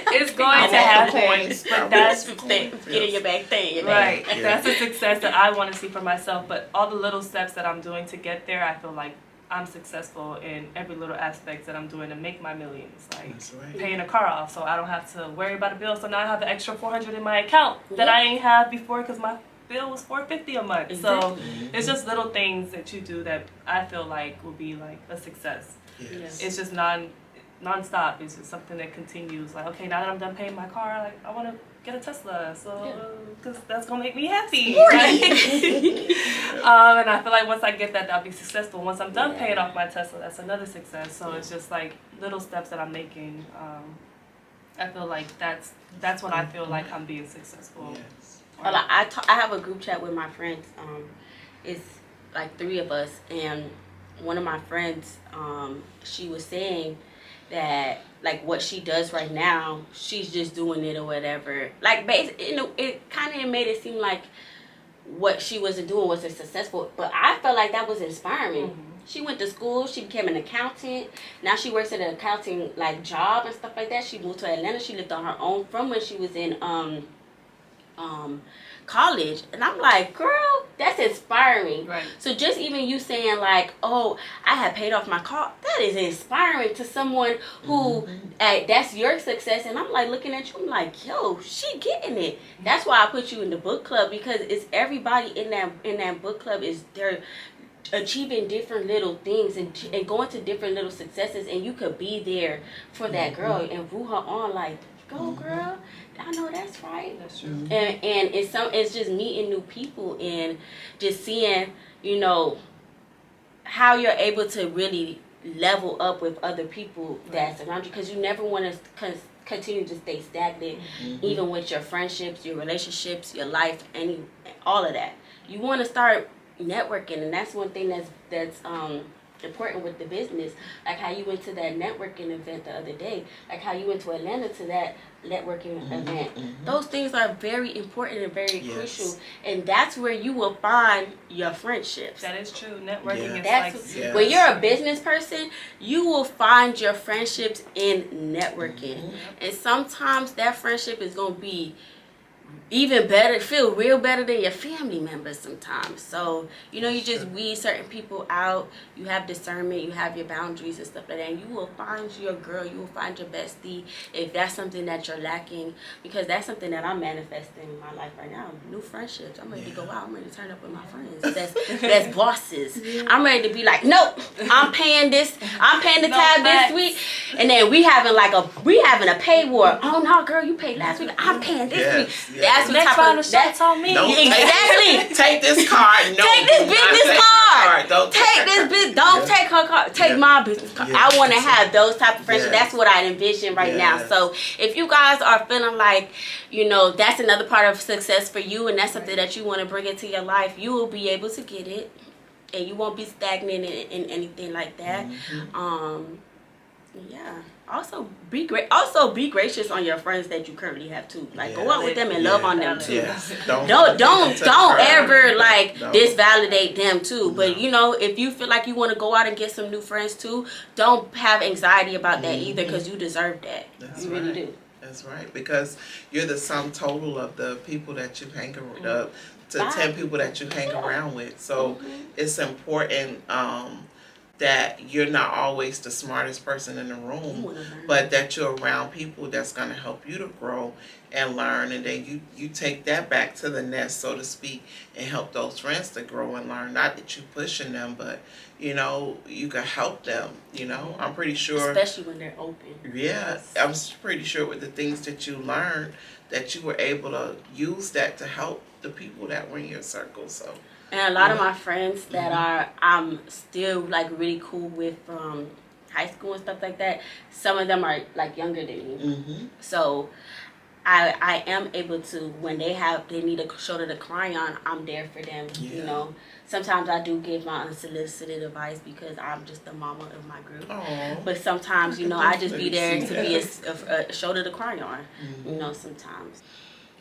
It's going I to want the happen. coins. I But want that's the Get coins. in your bag, stay in your right. bag. Yeah. That's a success that I want to see for myself. But all the little steps that I'm doing to get there, I feel like I'm successful in every little aspect that I'm doing to make my millions. Like, That's right. paying a car off, so I don't have to worry about a bill. So now I have an extra $400 in my account that I ain't have before, because my bill was $450 a month. So it's just little things that you do that I feel like will be like a success. Yes. It's just non-stop. It's just something that continues. Like, okay, now that I'm done paying my car, like, I want to get a Tesla, so because that's gonna make me happy. Right? And I feel like once I get that, I'll be successful. Once I'm done paying off my Tesla, that's another success. So it's just like little steps that I'm making. I feel like that's when I feel like I'm being successful. Yes. Well, I have a group chat with my friends. It's like 3 of us, and one of my friends, she was saying that, like, what she does right now, she's just doing it or whatever. Like, it kind of made it seem like what she wasn't doing wasn't successful, but I felt like that was inspiring. She went to school, she became an accountant. Now she works at an accounting like job and stuff like that. She moved to Atlanta. She lived on her own from when she was in college. And I'm like, girl, that's inspiring. Right. So just even you saying like, oh, I had paid off my car, that is inspiring to someone who that's your success. And I'm like looking at you, I'm like, yo, she getting it. That's why I put you in the book club, because it's everybody in that book club is they're achieving different little things and going to different little successes, and you could be there for that girl and woo her on like, go girl, I know that's right. That's true. And it's just meeting new people and just seeing, you know, how you're able to really level up with other people that's around you, because you never want to continue to stay stagnant, even with your friendships, your relationships, your life, all of that. You want to start networking, and that's one thing that's important with the business. Like how you went to that networking event the other day, like how you went to Atlanta to that networking event. Those things are very important and very crucial, and that's where you will find your friendships. That is true. Networking is That's like when you're a business person, you will find your friendships in networking, and sometimes that friendship is gonna be even better, feel real better than your family members sometimes. So, you know, you just weed certain people out, you have discernment, you have your boundaries and stuff like that, and you will find your girl, you will find your bestie if that's something that you're lacking, because that's something that I'm manifesting in my life right now. New friendships. I'm ready to go out, I'm ready to turn up with my friends. That's bosses. I'm ready to be like, nope, I'm paying the tab this week, and then we having a pay war. Oh no, girl, you paid last week, I'm paying this week. That's what next type round of of shots on me. Don't exactly. Take this card. No, Take this do not business take card. Don't Take this business. Don't take her card. Take my business card. Yes. I want to have those type of friendships. Yes. That's what I envision right now. Yes. So if you guys are feeling like, you know, that's another part of success for you, and that's something that you want to bring into your life, you will be able to get it, and you won't be stagnant in anything like that. Yeah. Also be great. Also be gracious on your friends that you currently have too. Like go out with them and love on them too. Yes. Don't ever like No. disvalidate them too. But you know, if you feel like you want to go out and get some new friends too, don't have anxiety about that either, because you deserve that. That's you really right. do. That's right, because you're the sum total of the people that you hang around, to 10 people that you hang around with. So it's important that you're not always the smartest person in the room, but that you're around people that's going to help you to grow and learn, and then you take that back to the nest, so to speak, and help those friends to grow and learn. Not that you pushing them, but you know, you can help them. You know, I'm pretty sure, especially when they're open. Yeah, I'm pretty sure with the things that you learned, that you were able to use that to help the people that were in your circle. So. And a lot of my friends that are I'm still like really cool with from high school and stuff like that, some of them are like younger than me. So I am able to, when they need a shoulder to cry on, I'm there for them. You know, sometimes I do give my unsolicited advice because I'm just the mama of my group. Aww. But sometimes, you know, I just be there to be a shoulder to cry on. You know, sometimes.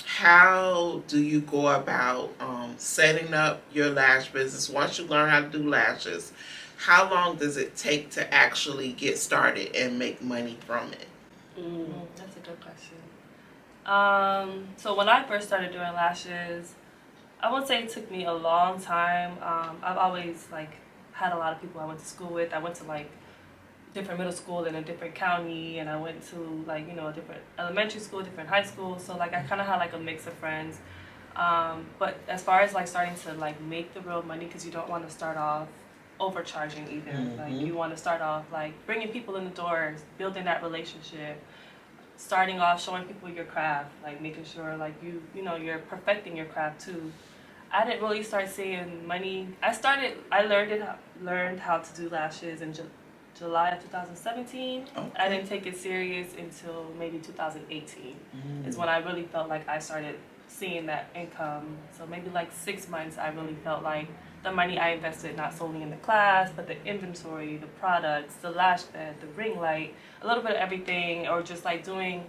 How do you go about setting up your lash business? Once you learn how to do lashes, how long does it take to actually get started and make money from it? That's a good question. So when I first started doing lashes, I would say it took me a long time. I've always like had a lot of people I went to school with. I went to like different middle school in a different county, and I went to like, you know, a different elementary school, different high school, so like I kind of had like a mix of friends. But as far as like starting to like make the real money, because you don't want to start off overcharging either. Like you want to start off like bringing people in the doors, building that relationship, starting off showing people your craft, like making sure like you know you're perfecting your craft too. I didn't really start seeing money. I learned how to do lashes in July of 2017. Okay. I didn't take it serious until maybe 2018 is when I really felt like I started seeing that income. So maybe like 6 months I really felt like the money I invested, not solely in the class, but the inventory, the products, the lash bed, the ring light, a little bit of everything, or just like doing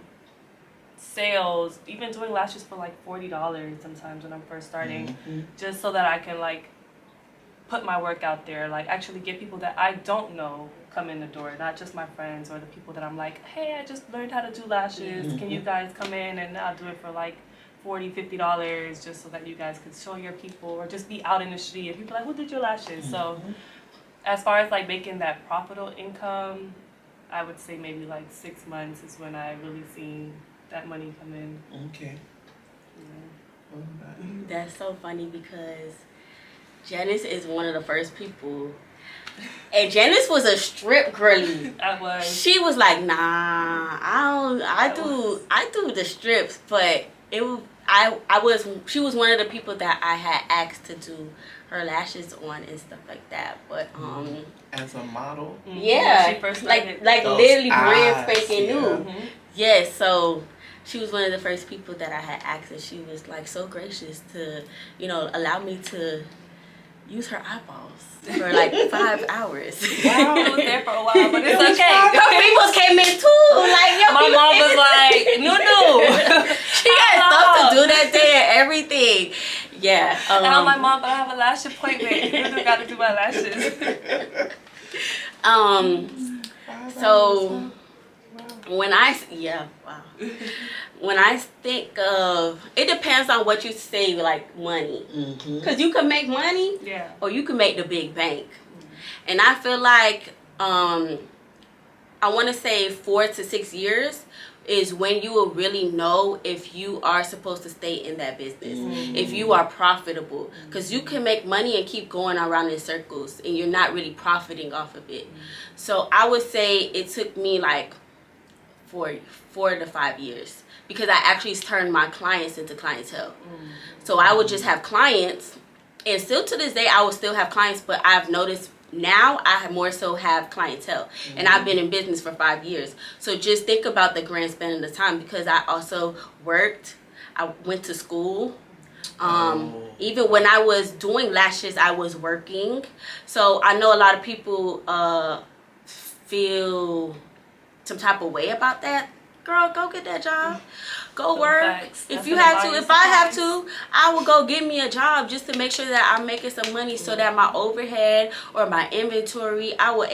sales, even doing lashes for like $40 sometimes when I'm first starting, just so that I can like put my work out there, like actually get people that I don't know come in the door, not just my friends or the people that I'm like, hey, I just learned how to do lashes, can you guys come in, and I'll do it for like $40, $50, just so that you guys could show your people, or just be out in the street and people are like, who did your lashes? So as far as like making that profitable income, I would say maybe like 6 months is when I really seen that money come in. Okay. That's so funny because Janice is one of the first people, and Janice was a strip girly. I was. She was like, nah, I do the strips, but she was one of the people that I had asked to do her lashes on and stuff like that. But as a model, yeah, when she first like started. literally brand spanking new. Mm-hmm. Yes, so she was one of the first people that I had asked, and she was like so gracious to, you know, allow me to use her eyeballs for like 5 hours. Wow, I was there for a while, but it's okay. Her peoples came in too. Like, yo, my mom was like, no. She got stuff to do that day and everything. Yeah. And I'm like, Mom, but I have a lash appointment. You got to do my lashes. So when I think of, it depends on what you say, like money, because you can make money, or you can make the big bank. And I feel like I want to say 4 to 6 years is when you will really know if you are supposed to stay in that business, if you are profitable, because you can make money and keep going around in circles and you're not really profiting off of it. So I would say it took me like 4 to 5 years, because I actually turned my clients into clientele. So I would just have clients, and still to this day I will still have clients, but I've noticed now I more so have clientele, and I've been in business for 5 years. So just think about the grand span of the time, because I also worked, I went to school. Even when I was doing lashes, I was working. So I know a lot of people feel some type of way about that. Girl, go get that job. Go work. If I have to, I will go get me a job just to make sure that I'm making some money, so that my overhead or my inventory, I will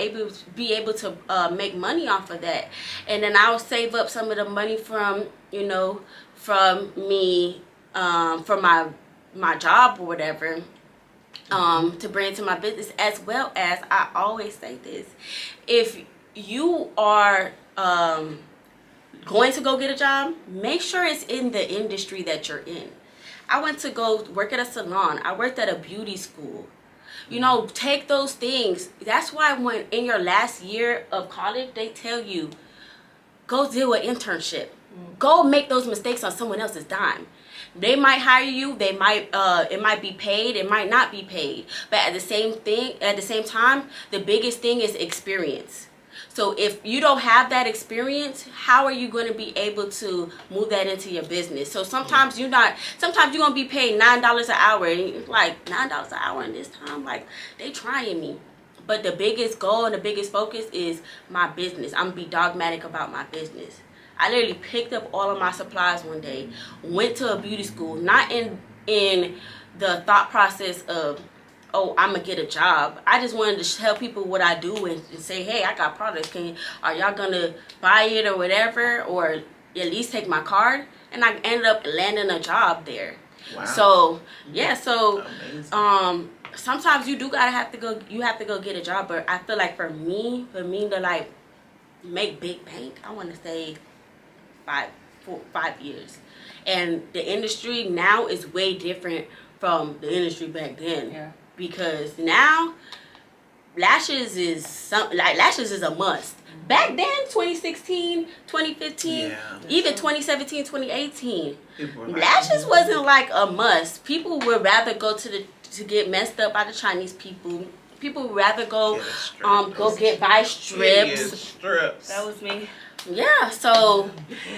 be able to make money off of that. And then I'll save up some of the money from, you know, from me, from my job or whatever. to bring into my business, as well as I always say this: if you are going to go get a job, make sure it's in the industry that you're in. I went to go work at a salon. I worked at a beauty school. You know, take those things. That's why when in your last year of college, they tell you, go do an internship. Go make those mistakes on someone else's dime. They might hire you. They might. It might be paid. It might not be paid. But at the same time, the biggest thing is experience. So if you don't have that experience, how are you going to be able to move that into your business? So sometimes you're not. Sometimes you're gonna be paid $9 an hour, and you're like $9 an hour in this time. Like, they trying me. But the biggest goal and the biggest focus is my business. I'm gonna be dogmatic about my business. I literally picked up all of my supplies one day, went to a beauty school, not in the thought process of, oh, I'm gonna get a job. I just wanted to tell people what I do and say, hey, I got products. Are y'all gonna buy it or whatever, or at least take my card? And I ended up landing a job there. Wow. So yeah, so Amazing. Sometimes you have to go get a job. But I feel like for me to like make big bank, I want to say 5 years. And the industry now is way different from the industry back then. Yeah. Because now lashes is a must. Back then, 2016, 2015, Yeah. even 2017, 2018, People were like, lashes wasn't like a must. People would rather go to get messed up by the Chinese people. People would rather go buy strips. Strips. That was me. Yeah, so,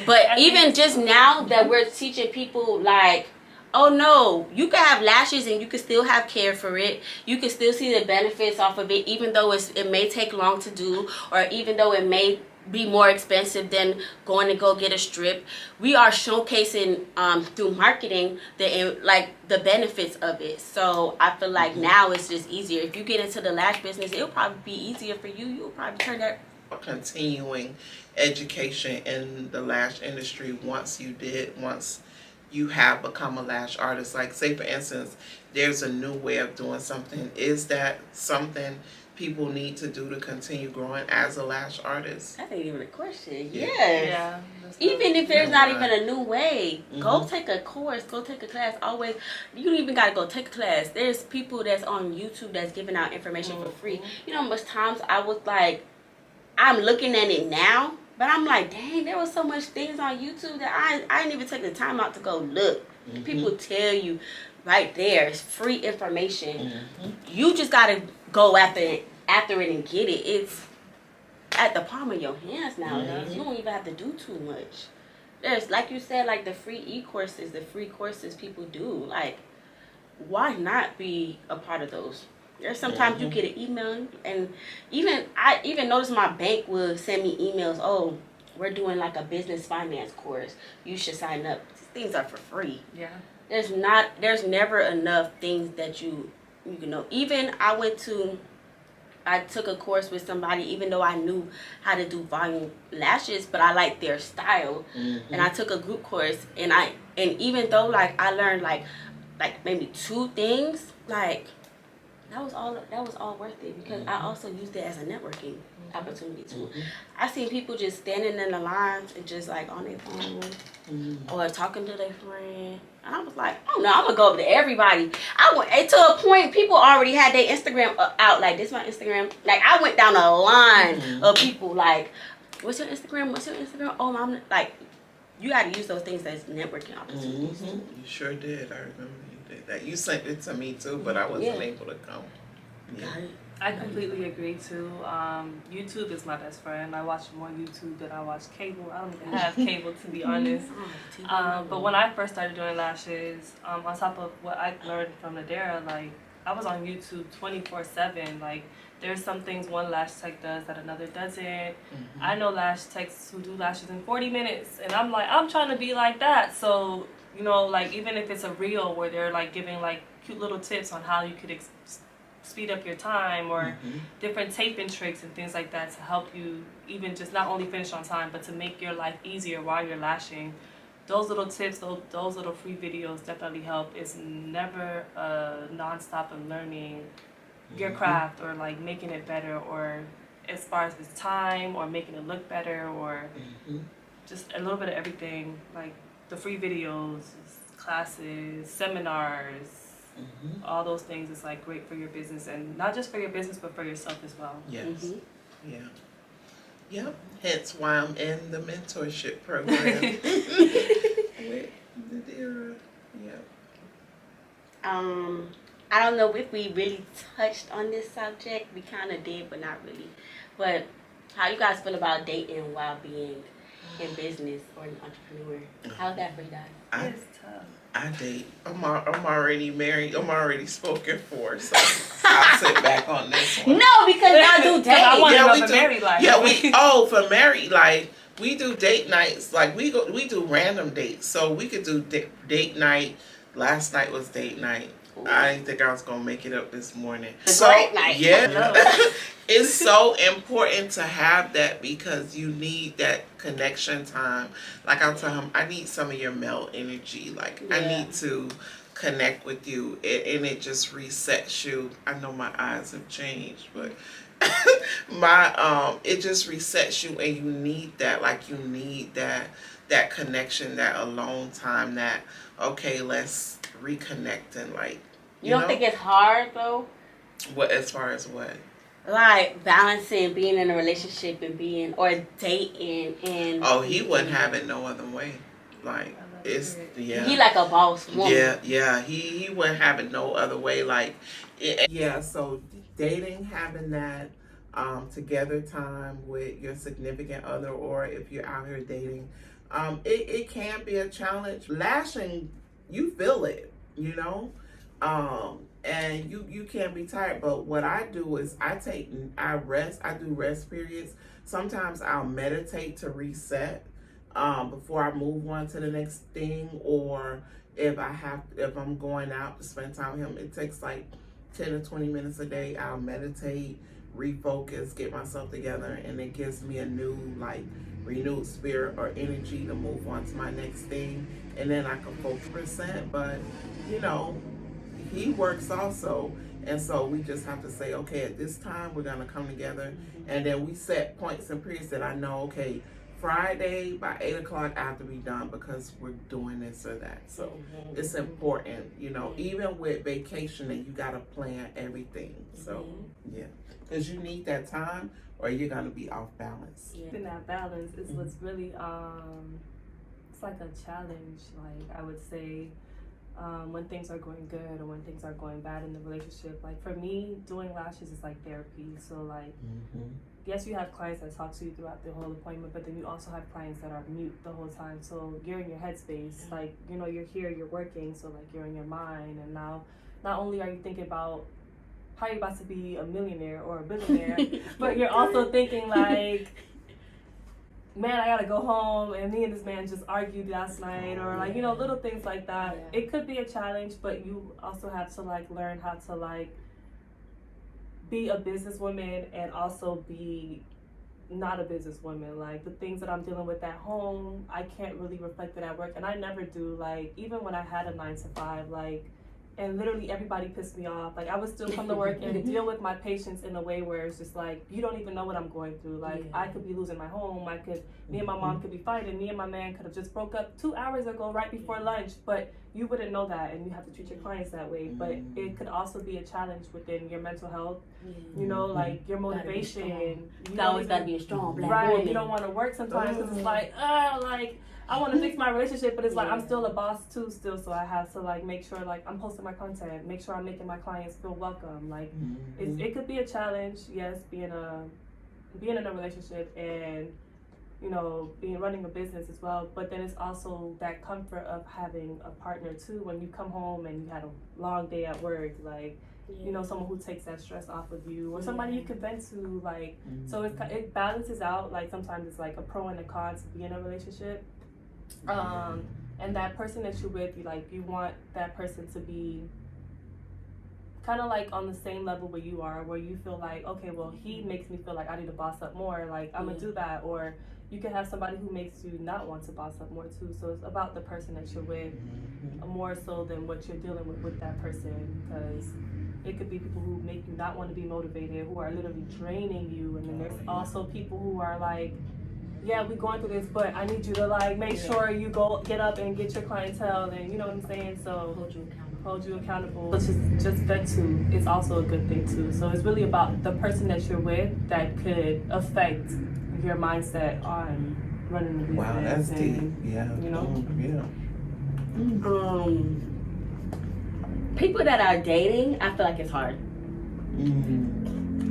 but even just now that we're teaching people, like, oh no, you can have lashes and you can still have care for it. You can still see the benefits off of it, even though it may take long to do, or even though it may be more expensive than going to go get a strip. We are showcasing through marketing the benefits of it. So I feel like now it's just easier. If you get into the lash business, it'll probably be easier for you. You'll probably turn that. Continuing education in the lash industry once you have become a lash artist. Like, say for instance, there's a new way of doing something. Is that something people need to do to continue growing as a lash artist? That ain't even a question. Yeah. Yes. Yeah. Even if there's not even a new way, go Mhm. take a course, go take a class. Always, you don't even gotta go take a class. There's people that's on YouTube that's giving out information for free. You know, most times I was like, I'm looking at it now, but I'm like, dang, there was so much things on YouTube that I didn't even take the time out to go look. People tell you right there, it's free information. You just gotta go after it and get it. It's at the palm of your hands nowadays. You don't even have to do too much. There's, like you said, like the free courses people do. Like, why not be a part of those? There's sometimes you get an email, and I even noticed my bank will send me emails. Oh, we're doing like a business finance course. You should sign up. These things are for free. Yeah. There's never enough things that you know. Even I took a course with somebody, even though I knew how to do volume lashes, but I liked their style. And I took a group course, and even though like I learned like maybe 2 things, like that was all worth it, because I also used it as a networking opportunity too. I seen people just standing in the lines and just like on their phone or talking to their friend. And I was like, oh no, I'm gonna go over to everybody. I went to a point, people already had their Instagram out, like, this is my Instagram. Like, I went down a line of people like, what's your Instagram? Oh, I'm like, you gotta use those things as networking opportunities. You sure did. I remember you did that. You sent it to me too, but I wasn't able to come. Yeah. I completely agree too. YouTube is my best friend. I watch more YouTube than I watch cable. I don't even have cable, to be honest. But when I first started doing lashes, on top of what I learned from Nadira, like, I was on YouTube 24/7. Like, there's some things one lash tech does that another doesn't. I know lash techs who do lashes in 40 minutes, and I'm like, I'm trying to be like that. So, you know, like, even if it's a reel where they're like giving like cute little tips on how you could speed up your time, or different taping tricks and things like that to help you even just not only finish on time, but to make your life easier while you're lashing. those little tips, those little free videos definitely help. It's never a nonstop of learning your craft or like making it better, or as far as its time or making it look better, or just a little bit of everything. Like the free videos, classes, seminars, all those things is like great for your business, and not just for your business but for yourself as well. Yes. Yeah. Yep. Hence why I'm in the mentorship program with Nadira. Yep. I don't know if we really touched on this subject. We kind of did, but not really. But how you guys feel about dating while being in business or an entrepreneur? How's that for you guys? It's tough. I date. I'm already married. I'm already spoken for, so I'll sit back on this one. No, because y'all do dating. I want to Yeah, know we for do. married life. Yeah, for married life, we do date nights. Like we do random dates. So we could do date night. Last night was date night. I didn't think I was gonna make it up this morning. Great night. Yeah, it's so important to have that because you need that connection time. Like I'll tell him, I need some of your male energy. Like I need to connect with you, and it just resets you. I know my eyes have changed, but it just resets you, and you need that. Like you need that connection, that alone time. That okay, let's reconnect and like. You don't think it's hard though? What as far as what? Like balancing being in a relationship and being or dating and. Oh, he wouldn't have it no other way. Like it's He like a boss woman. Yeah. He wouldn't have it no other way. Like so dating, having that together time with your significant other, or if you're out here dating, it can be a challenge. Lashing, you feel it, you know. And you can be tired, but what I do is I rest. I do rest periods. Sometimes I'll meditate to reset before I move on to the next thing, or if I'm going out to spend time with him, it takes like 10 to 20 minutes a day. I'll meditate, refocus, get myself together, and it gives me a new renewed spirit or energy to move on to my next thing, and then I can focus %. But he works also, and so we just have to say, okay, at this time we're gonna come together, and then we set points and periods that I know, okay, Friday by 8 o'clock I have to be done because we're doing this or that. So it's important, even with vacationing, you gotta plan everything. So yeah, because you need that time, or you're gonna be off balance. Keeping that balance is what's really it's like a challenge. Like I would say. When things are going good or when things are going bad in the relationship. Like for me, doing lashes is like therapy. So like, yes, you have clients that talk to you throughout the whole appointment, but then you also have clients that are mute the whole time. So you're in your headspace, like, you're here, you're working. So like you're in your mind, and now not only are you thinking about how you're about to be a millionaire or a billionaire, but you're also thinking like, man, I gotta go home, and me and this man just argued last night, or like, little things like that. Yeah. It could be a challenge, but you also have to like learn how to like be a businesswoman and also be not a businesswoman. Like the things that I'm dealing with at home, I can't really reflect it at work, and I never do. Like even when I had a 9-to-5, like, and literally everybody pissed me off. Like I would still come to work and deal with my patients in a way where it's just like, you don't even know what I'm going through. Like I could be losing my home. Me and my mom could be fighting. Me and my man could have just broke up 2 hours ago right before lunch, but you wouldn't know that, and you have to treat your clients that way. But it could also be a challenge within your mental health, like your motivation. You always gotta be a strong black woman. You don't want to work sometimes because it's like, I want to fix my relationship, but it's like I'm still a boss too still, so I have to like make sure like I'm posting my content, make sure I'm making my clients feel welcome. Like it could be a challenge, yes, being in a relationship and running a business as well, but then it's also that comfort of having a partner too when you come home and you had a long day at work, like someone who takes that stress off of you, or somebody you can vent to, like so it balances out. Like sometimes it's like a pro and a con to be in a relationship. And that person that you're with, you want that person to be kind of like on the same level where you are, where you feel like, okay, well, he makes me feel like I need to boss up more, like I'm gonna do that. Or you can have somebody who makes you not want to boss up more too. So it's about the person that you're with more so than what you're dealing with that person, because it could be people who make you not want to be motivated, who are literally draining you, and then there's also people who are like, yeah, we're going through this, but I need you to like make sure you get up and get your clientele, and you know what I'm saying. So hold you accountable. So just vet too is also a good thing too. So it's really about the person that you're with that could affect your mindset on running the business. Wow, that's deep. Yeah. You know. People that are dating, I feel like it's hard.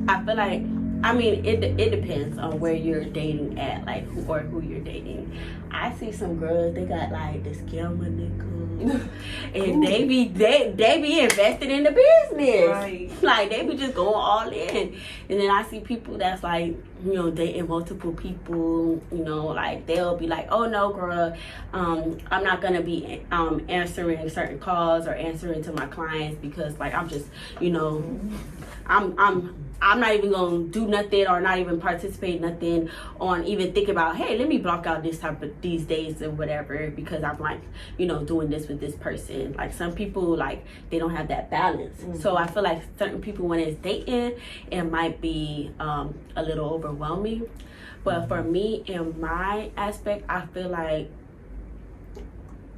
I feel like, I mean, it depends on where you're dating at, like who you're dating. I see some girls, they got like the scammer nickel, and they be invested in the business. Right. Like they be just going all in. And then I see people that's like, you know, dating multiple people. You know, like they'll be like, oh no, girl, I'm not gonna be answering certain calls or answering to my clients because like I'm just, you know, I'm not even gonna do nothing or not even participate nothing on even think about, hey, let me block out these days or whatever because I'm like, you know, doing this with this person. Like some people, like they don't have that balance. So I feel like certain people when it's dating, it might be a little overwhelming. But for me, in my aspect, I feel like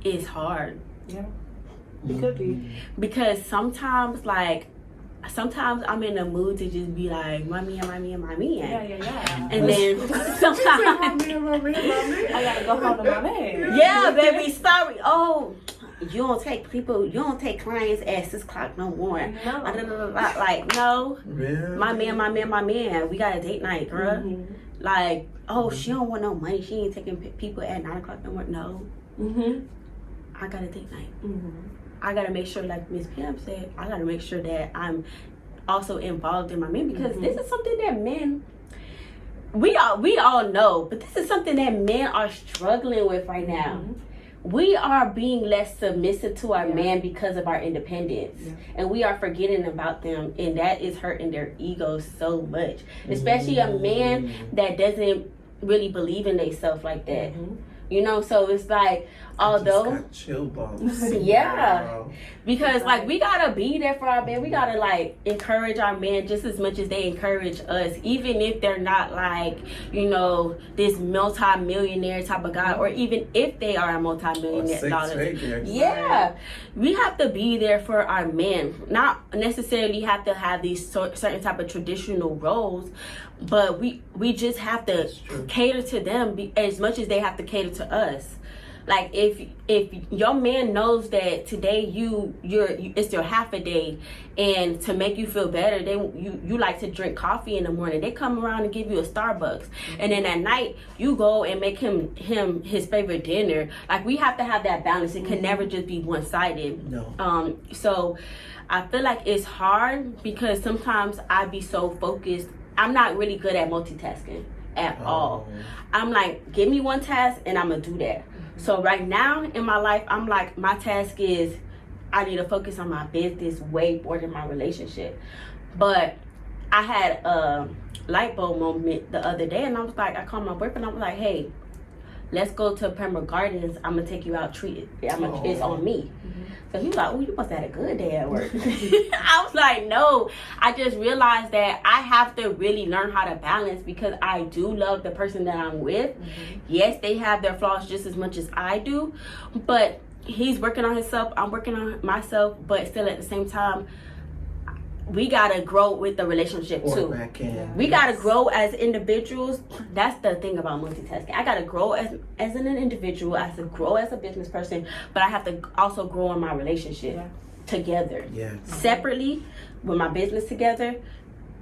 it's hard. Yeah, it could be. Because sometimes I'm in the mood to just be like, my man. Yeah. And then sometimes, I gotta go home to my man. yeah, baby, sorry. Oh, you don't take clients at 6 o'clock no more. No. Like, no. Really? My man. We got a date night, girl. Like, oh, she don't want no money. She ain't taking people at 9 o'clock no more. No. I got a date night. I gotta make sure, like Miss Pam said, I gotta make sure that I'm also involved in my men because this is something that men, we all know, but this is something that men are struggling with right now. We are being less submissive to our man because of our independence, and we are forgetting about them, and that is hurting their egos so much, especially a man that doesn't really believe in themselves like that. You know, so it's like, although, I just got chill bumps. yeah, Wow. because like we gotta be there for our man. We gotta like encourage our man just as much as they encourage us, even if they're not like, you know, this multi-millionaire type of guy, or even if they are a multi-millionaire dollar. Yeah, we have to be there for our men. Not necessarily have to have these certain type of traditional roles, but we just have to cater to them as much as they have to cater to us. Like if your man knows that today it's your half a day, and to make you feel better, you like to drink coffee in the morning, they come around and give you a Starbucks, and then at night you go and make him his favorite dinner. Like we have to have that balance. It can never just be one-sided. No. So I feel like it's hard because sometimes I be so focused. I'm not really good at multitasking at all. I'm like, give me one task and I'm gonna do that. So right now in my life, I'm like, my task is I need to focus on my business way more than my relationship. But I had a light bulb moment the other day, and I was like, I called my boyfriend. I was like, hey, let's go to Pamela Gardens. I'm gonna take you out, treat it. It's on me. So he was like, oh, you must have had a good day at work. I was like, no, I just realized that I have to really learn how to balance because I do love the person that I'm with. Yes, they have their flaws just as much as I do, but he's working on himself, I'm working on myself, but still at the same time, we gotta grow with the relationship too. We gotta grow as individuals. That's the thing about multitasking. I gotta grow as an individual. I have to grow as a business person, but I have to also grow in my relationship together. Separately, with my business together,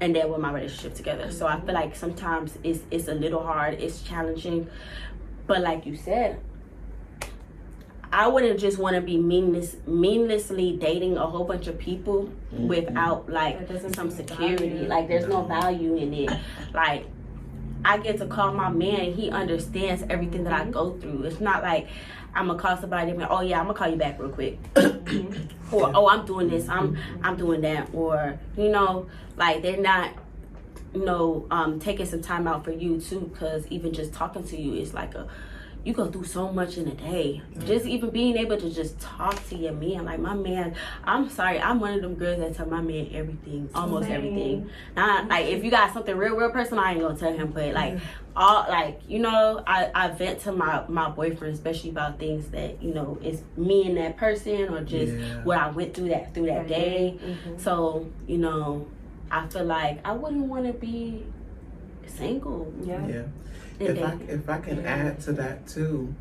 and then with my relationship together. So I feel like sometimes it's a little hard, it's challenging, but like you said, I wouldn't just want to be meaninglessly dating a whole bunch of people without like some security. Like there's no value in it. Like I get to call my man, he understands everything that I go through. It's not like I'm gonna call somebody and oh yeah, I'm gonna call you back real quick. Or oh, I'm doing this, I'm doing that, or you know, like they're not taking some time out for you too, because even just talking to you is like you go through so much in a day. Just even being able to just talk to your man, like my man, I'm sorry, I'm one of them girls that tell my man everything, almost everything. Not like if you got something real personal, I ain't gonna tell him, but like all like I vent to my boyfriend, especially about things that it's me and that person, or just what I went through that day. So I feel like I wouldn't want to be single. If I can add to that too,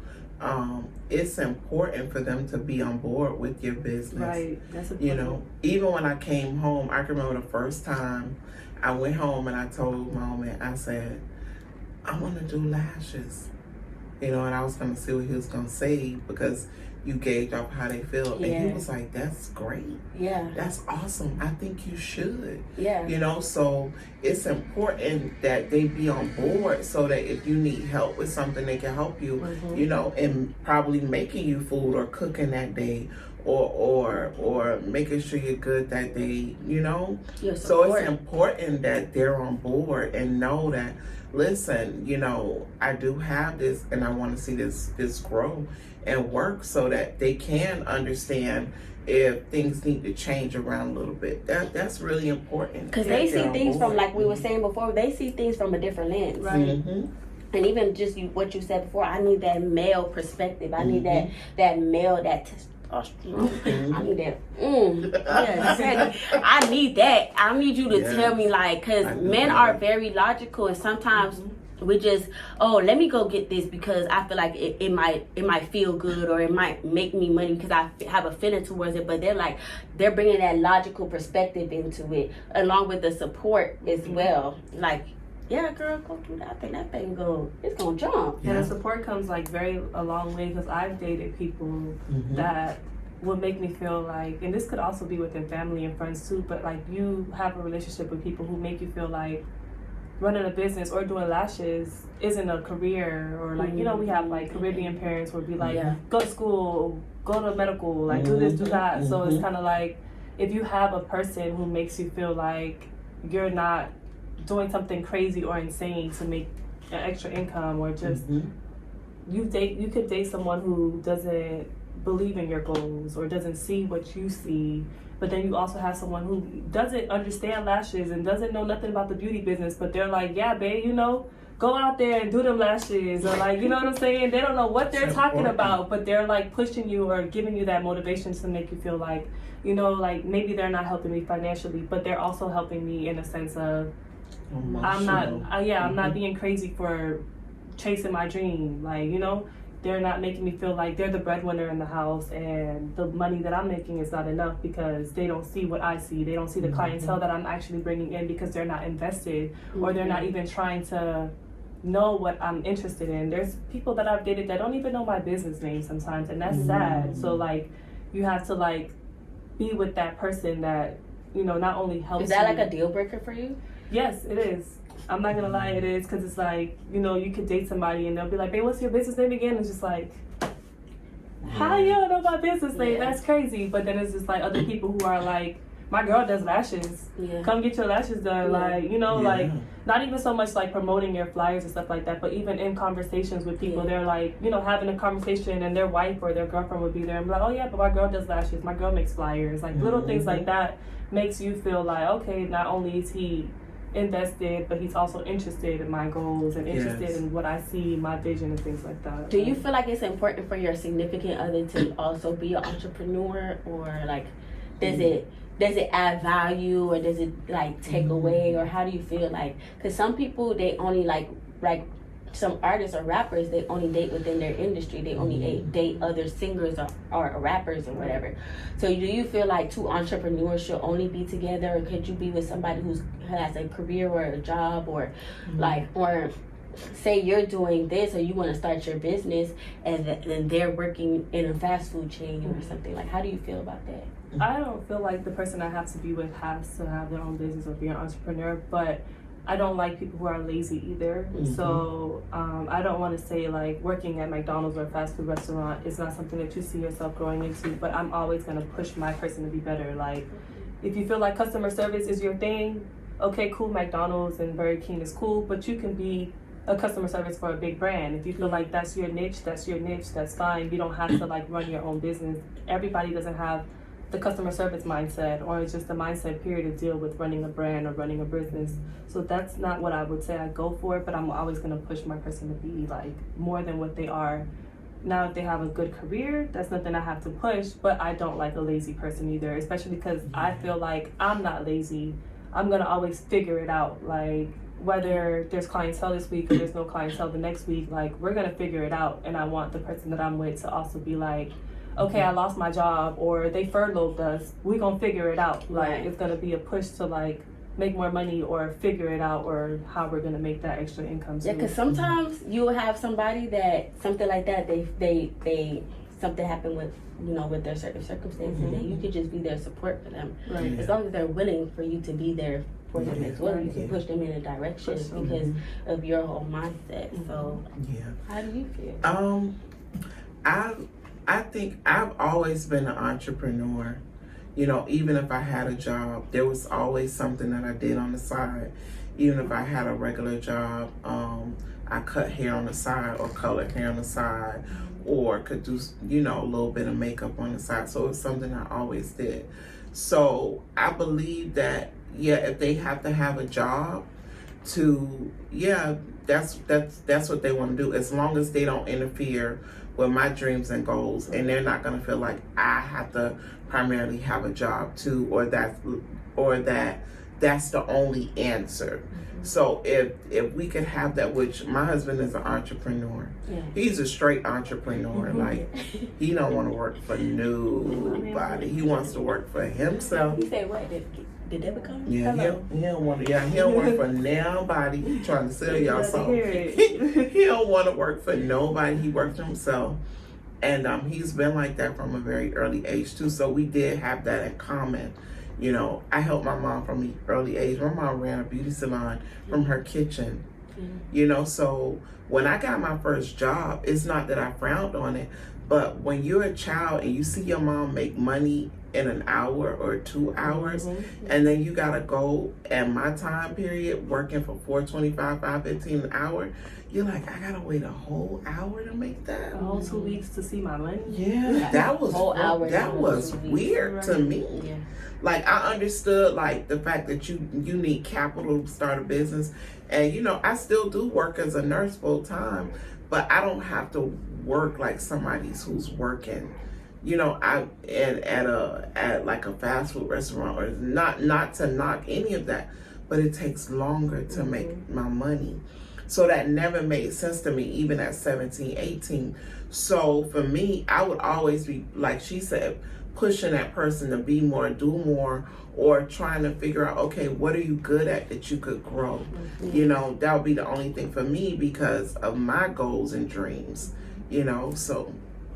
it's important for them to be on board with your business. Right. That's important. Even when I came home, I can remember the first time I went home and I told Mom, and I said, I want to do lashes. And I was going to see what he was going to say, because you gauge off how they feel. And he was like, that's great. Yeah. That's awesome. I think you should. Yeah. So it's important that they be on board, so that if you need help with something, they can help you, and probably making you food or cooking that day, or making sure you're good that day, So it's important that they're on board and know that, listen, I do have this and I want to see this grow and work, so that they can understand if things need to change around a little bit. That's really important. Because they see things from, like we were saying before, they see things from a different lens. Right. And even just what you said before, I need that male perspective. I need that male, that testosterone. I need that. I need that. I need you to tell me, like, because men are very logical, and sometimes we just, let me go get this because I feel like it might feel good, or it might make me money because I have a feeling towards it. But they're bringing that logical perspective into it, along with the support as well. Like, yeah, girl, go through that thing. That thing it's gonna jump. And the support comes like a long way, because I've dated people that would make me feel like, and this could also be within family and friends too, but like you have a relationship with people who make you feel like running a business or doing lashes isn't a career, or like we have like Caribbean parents would be like, go to school, go to medical, like do this, do that. So it's kind of like, if you have a person who makes you feel like you're not doing something crazy or insane to make an extra income, or just you could date someone who doesn't believe in your goals or doesn't see what you see. But then you also have someone who doesn't understand lashes and doesn't know nothing about the beauty business, but they're like, yeah, babe, go out there and do them lashes, or like, you know what I'm saying? They don't know what they're talking about, but they're like pushing you or giving you that motivation to make you feel like, like maybe they're not helping me financially, but they're also helping me in a sense of, I'm not being crazy for chasing my dream. Like, they're not making me feel like they're the breadwinner in the house, and the money that I'm making is not enough, because they don't see what I see. They don't see the clientele that I'm actually bringing in, because they're not invested, or they're not even trying to know what I'm interested in. There's people that I've dated that don't even know my business name sometimes, and that's sad. So like, you have to like be with that person that not only helps. Is that like a deal breaker for you? Yes, it is. I'm not gonna lie, it is, because it's like, you could date somebody and they'll be like, babe, what's your business name again? It's just like, how you don't know my business name? That's crazy. But then it's just like other people who are like, my girl does lashes. Come get your lashes done. Like, like not even so much like promoting your flyers and stuff like that, but even in conversations with people, they're like, having a conversation, and their wife or their girlfriend would be there and be like, oh yeah, but my girl does lashes. My girl makes flyers. Like little things like that makes you feel like, okay, not only is he invested, but he's also interested in my goals and interested in what I see, my vision, and things like that. Do you feel like it's important for your significant other to also be an entrepreneur, or like does it add value, or does it like take away, or how do you feel like? Because some people, they only like some artists or rappers, they only date within their industry. They only date other singers or rappers or whatever. So do you feel like two entrepreneurs should only be together, or could you be with somebody who has a career or a job, or or say you're doing this, or you want to start your business, and then they're working in a fast food chain or something? Like, how do you feel about that? I don't feel like the person I have to be with has to have their own business or be an entrepreneur, but I don't like people who are lazy either. So I don't want to say like working at McDonald's or a fast food restaurant is not something that you see yourself growing into, but I'm always going to push my person to be better. Like, if you feel like customer service is your thing, okay, cool, McDonald's and Burger King is cool, but you can be a customer service for a big brand. If you feel like that's your niche, that's fine. You don't have to like run your own business. Everybody doesn't have the customer service mindset, or it's just the mindset period to deal with running a brand or running a business. So that's not what I would say I go for, but I'm always gonna push my person to be like more than what they are. Now, if they have a good career, that's nothing I have to push, but I don't like a lazy person either, especially because I feel like I'm not lazy. I'm gonna always figure it out. Like, whether there's clientele this week or there's no clientele the next week, like, we're gonna figure it out. And I want the person that I'm with to also be like, okay, I lost my job, or they furloughed us. We're gonna figure it out. Like, Right. it's gonna be a push to like make more money or figure it out, or how we're gonna make that extra income. Yeah, because sometimes you will have somebody that something like that. They something happened with with their certain circumstances, and you could just be their support for them. Right. As long as they're willing for you to be there for them as well, you can push them in a direction because of your whole mindset. So, how do you feel? I think I've always been an entrepreneur. Even if I had a job, there was always something that I did on the side. Even if I had a regular job, I cut hair on the side or colored hair on the side, or could do, a little bit of makeup on the side. So it's something I always did. So I believe that, if they have to have a job that's what they want to do, as long as they don't interfere with my dreams and goals, and they're not going to feel like I have to primarily have a job too, or that's the only answer. So if we could have that, which my husband is an entrepreneur. He's a straight entrepreneur. Like, he don't want to work for nobody. He wants to work for himself. You say what? Did that become? Yeah, he don't want to for nobody. He trying to sell y'all something. He don't want to work for nobody. He works for himself. And he's been like that from a very early age too. So we did have that in common. I helped my mom from an early age. My mom ran a beauty salon from her kitchen. So when I got my first job, it's not that I frowned on it, but when you're a child and you see your mom make money in an hour or 2 hours, and then you gotta go at my time period working for $4.25, $5.15 an hour, you're like, I gotta wait a whole hour to make that. A whole 2 weeks to see my money. Yeah, that was whole hour. That was weird to me. Yeah. Like, I understood like the fact that you need capital to start a business, and I still do work as a nurse full time, but I don't have to work like somebody's who's working. At like a fast food restaurant, or not to knock any of that, but it takes longer to make my money. So that never made sense to me, even at 17, 18. So for me, I would always be, like she said, pushing that person to be more, do more, or trying to figure out, okay, what are you good at that you could grow? That would be the only thing for me because of my goals and dreams, so.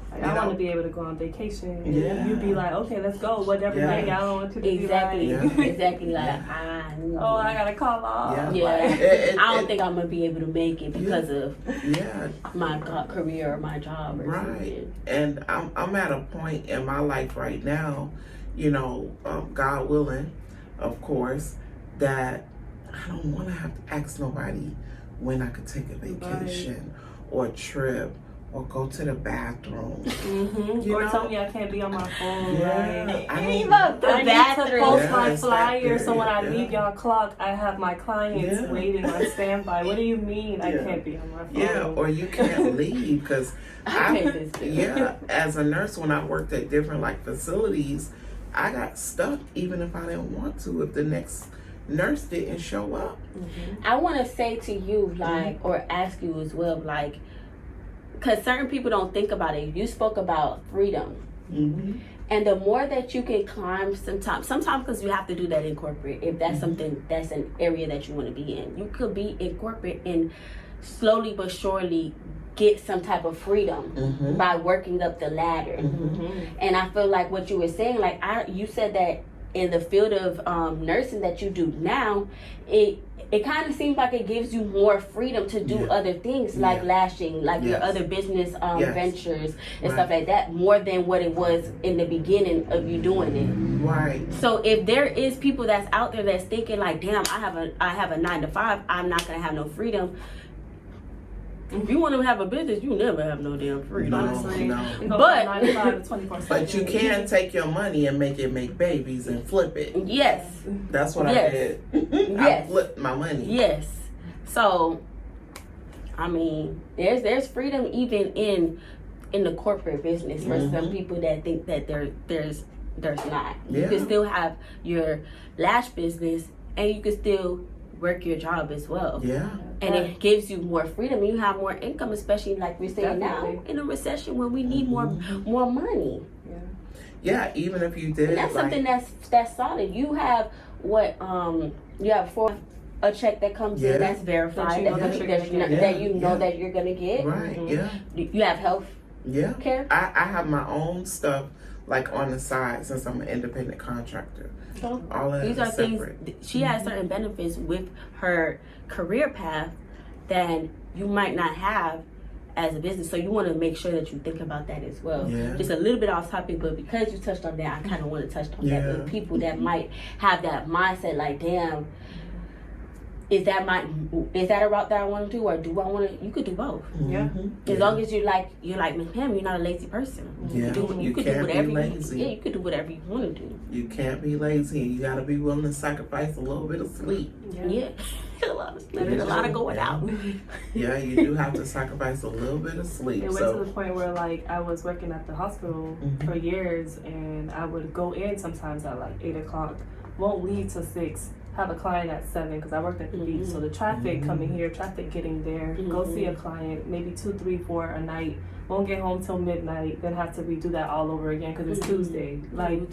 I want to be able to go on vacation. Yeah. You'd be like, okay, let's go. Whatever night I don't want to Exactly. be like. Exactly. Like, I gotta call off. Yeah. I don't think I'm gonna be able to make it because of my career or my job. Or something. And I'm at a point in my life right now, God willing, of course, that I don't want to have to ask nobody when I could take a vacation or a trip, or go to the bathroom. Or tell me I can't be on my phone. Right? I need to post my flyer, so when I leave y'all clock, I have my clients waiting on standby. What do you mean I can't be on my phone? Yeah, or you can't leave because as a nurse, when I worked at different like facilities, I got stuck even if I didn't want to, if the next nurse didn't show up. I want to say to you, like, or ask you as well, like, because certain people don't think about it. You spoke about freedom. And the more that you can climb, sometimes because you have to do that in corporate, if that's something, that's an area that you want to be in. You could be in corporate and slowly but surely get some type of freedom by working up the ladder. And I feel like what you were saying, like, you said that in the field of nursing that you do now, it kind of seems like it gives you more freedom to do other things like lashing, like your other business ventures and stuff like that, more than what it was in the beginning of you doing it. Right. So if there is people that's out there that's thinking like, damn, I have a 9-to-5, I'm not gonna have no freedom. If you want to have a business, you never have no damn freedom. Honestly, No. But 9 to 5 to 24/7. But you can take your money and make it make babies and flip it. yes, That's what I did. I yes, flipped my money. yes. So, I mean, there's freedom even in the corporate business for some people that think that there's not. You Yeah. can still have your lash business and you can still work your job as well. Yeah. And it gives you more freedom. You have more income, especially like we're saying now in a recession when we need more money. Yeah, even if you did And that's something that's solid. You have you have a check that comes in that's verified that you know that you're gonna get. Right. Yeah. You have health care. I have my own stuff like on the side since I'm an independent contractor. So All of these that are is things. separate. She has certain benefits with her career path that you might not have as a business. So you want to make sure that you think about that as well. Yeah. Just a little bit off topic, but because you touched on that, I kind of want to touch on that with people that might have that mindset like, damn, is that a route that I want to do, or do I want to? You could do both. Yeah. As long as you're like Miss Pam, you're not a lazy person. Yeah. You could do can't whatever be lazy. you could do whatever you want to do. You can't be lazy. You got to be willing to sacrifice a little bit of sleep. Yeah. a lot of sleep, a lot of going out. Yeah, you do have to sacrifice a little bit of sleep. It went to the point where like I was working at the hospital for years, and I would go in sometimes at like 8 o'clock, won't leave till 6. Have a client at 7 because I worked at the beach, so the traffic coming here, traffic getting there, go see a client, maybe 2, 3, 4 a night, won't get home till midnight, then have to redo that all over again because it's Tuesday. Like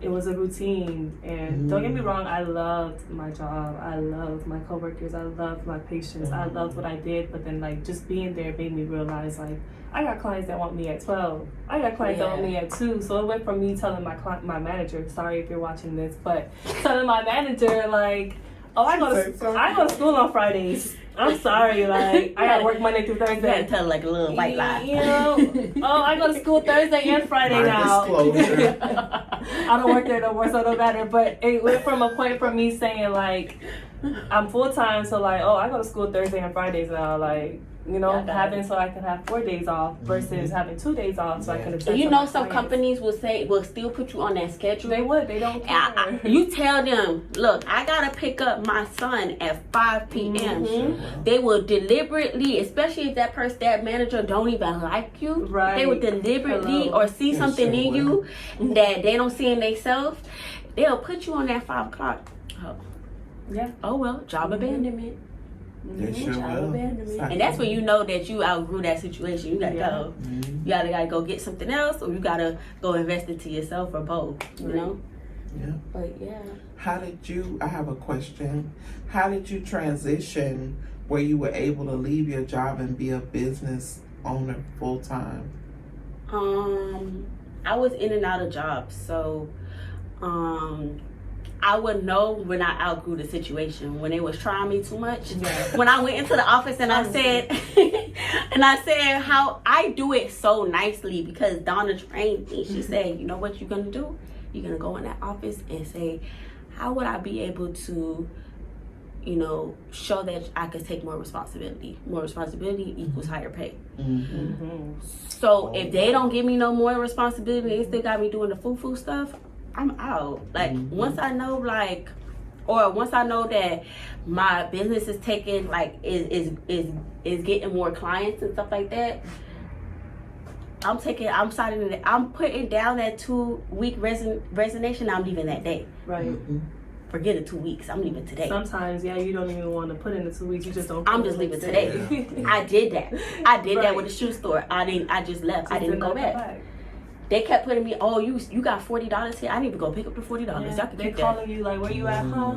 it was a routine, and don't get me wrong, I loved my job, I loved my coworkers, I loved my patients, I loved what I did, but then like just being there made me realize like I got clients that want me at 12. I got clients that want me at 2. So it went from me telling my manager, sorry if you're watching this, but telling my manager like, oh, I go to school on Fridays. I'm sorry, like I gotta work Monday through Thursday. You gotta tell like a little white lie. You know, oh, I go to school Thursday and Friday now. Disclosure. I don't work there no more, so it don't matter. But it went from a point from me saying like I'm full time, so like, oh, I go to school Thursday and Fridays now, like. You know, having so I can have 4 days off versus having 2 days off, so I can. You know, some companies will still put you on that schedule. They would. They don't care. You tell them, look, I gotta pick up my son at 5 p.m. They will deliberately, especially if that manager don't even like you, they will deliberately or see something in you that they don't see in themselves. They'll put you on that 5 o'clock. Oh, yeah. Oh well, job abandonment. They sure will. And that's when you know that you outgrew that situation. You gotta go. You gotta go get something else, or you gotta go invest into yourself, or both. You know. Yeah. But yeah. I have a question. How did you transition where you were able to leave your job and be a business owner full time? I was in and out of jobs, so I would know when I outgrew the situation, when they was trying me too much. When I went into the office and I said, how I do it so nicely because Donna trained me. She said, you know what you're going to do? You're going to go in that office and say, how would I be able to, you know, show that I could take more responsibility? More responsibility equals higher pay. So if they don't give me no more responsibility, they still got me doing the foo-foo stuff, I'm out. Like once I know once I know that my business is taking is getting more clients and stuff like that, I'm putting down that 2-week resignation. I'm leaving that day. Right. Forget it 2 weeks. I'm leaving today. Sometimes, you don't even want to put in the 2 weeks. You just don't. I'm just leaving today. I did that. I did that with the shoe store. I just left. I didn't go back. They kept putting me, oh, you got $40 here. I need to go pick up the $40. Y'all can they keep calling you like, where you at, huh?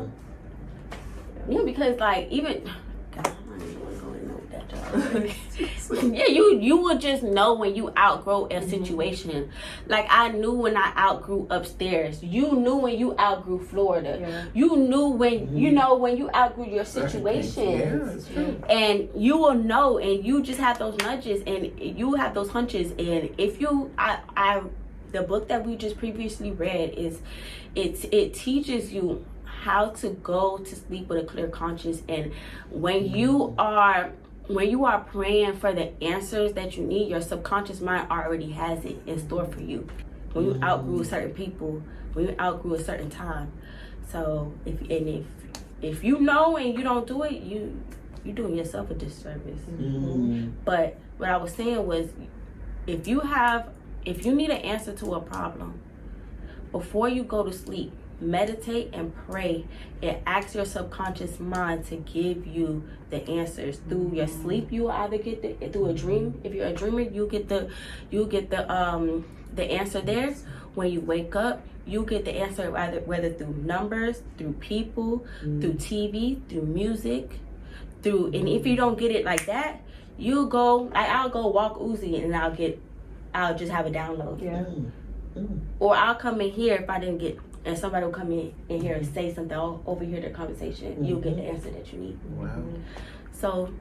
Yeah, because like even, God, I don't even want to go in with that. Yeah, you will just know when you outgrow a situation. Like I knew when I outgrew upstairs. You knew when you outgrew Florida. Yeah. You knew when you know when you outgrew your situation. Yeah, that's true. And you will know, and you just have those nudges, and you have those hunches. And if you, the book that we just previously read it teaches you how to go to sleep with a clear conscience. And when you are praying for the answers that you need, your subconscious mind already has it in store for you. When you outgrew certain people, when you outgrew a certain time. So if you know and you don't do it, you're doing yourself a disservice. But what I was saying was, if you need an answer to a problem, before you go to sleep, meditate and pray and ask your subconscious mind to give you the answers. Through your sleep, you will either get through a dream. If you're a dreamer, you'll get the answer there. When you wake up, you get the answer whether through numbers, through people, through TV, through music, and if you don't get it like that, I'll go walk Uzi and I'll just have a download. Yeah. Or I'll come in here if I didn't get, and somebody will come in here and say something, overhear the conversation. You'll get the answer that you need. Wow. So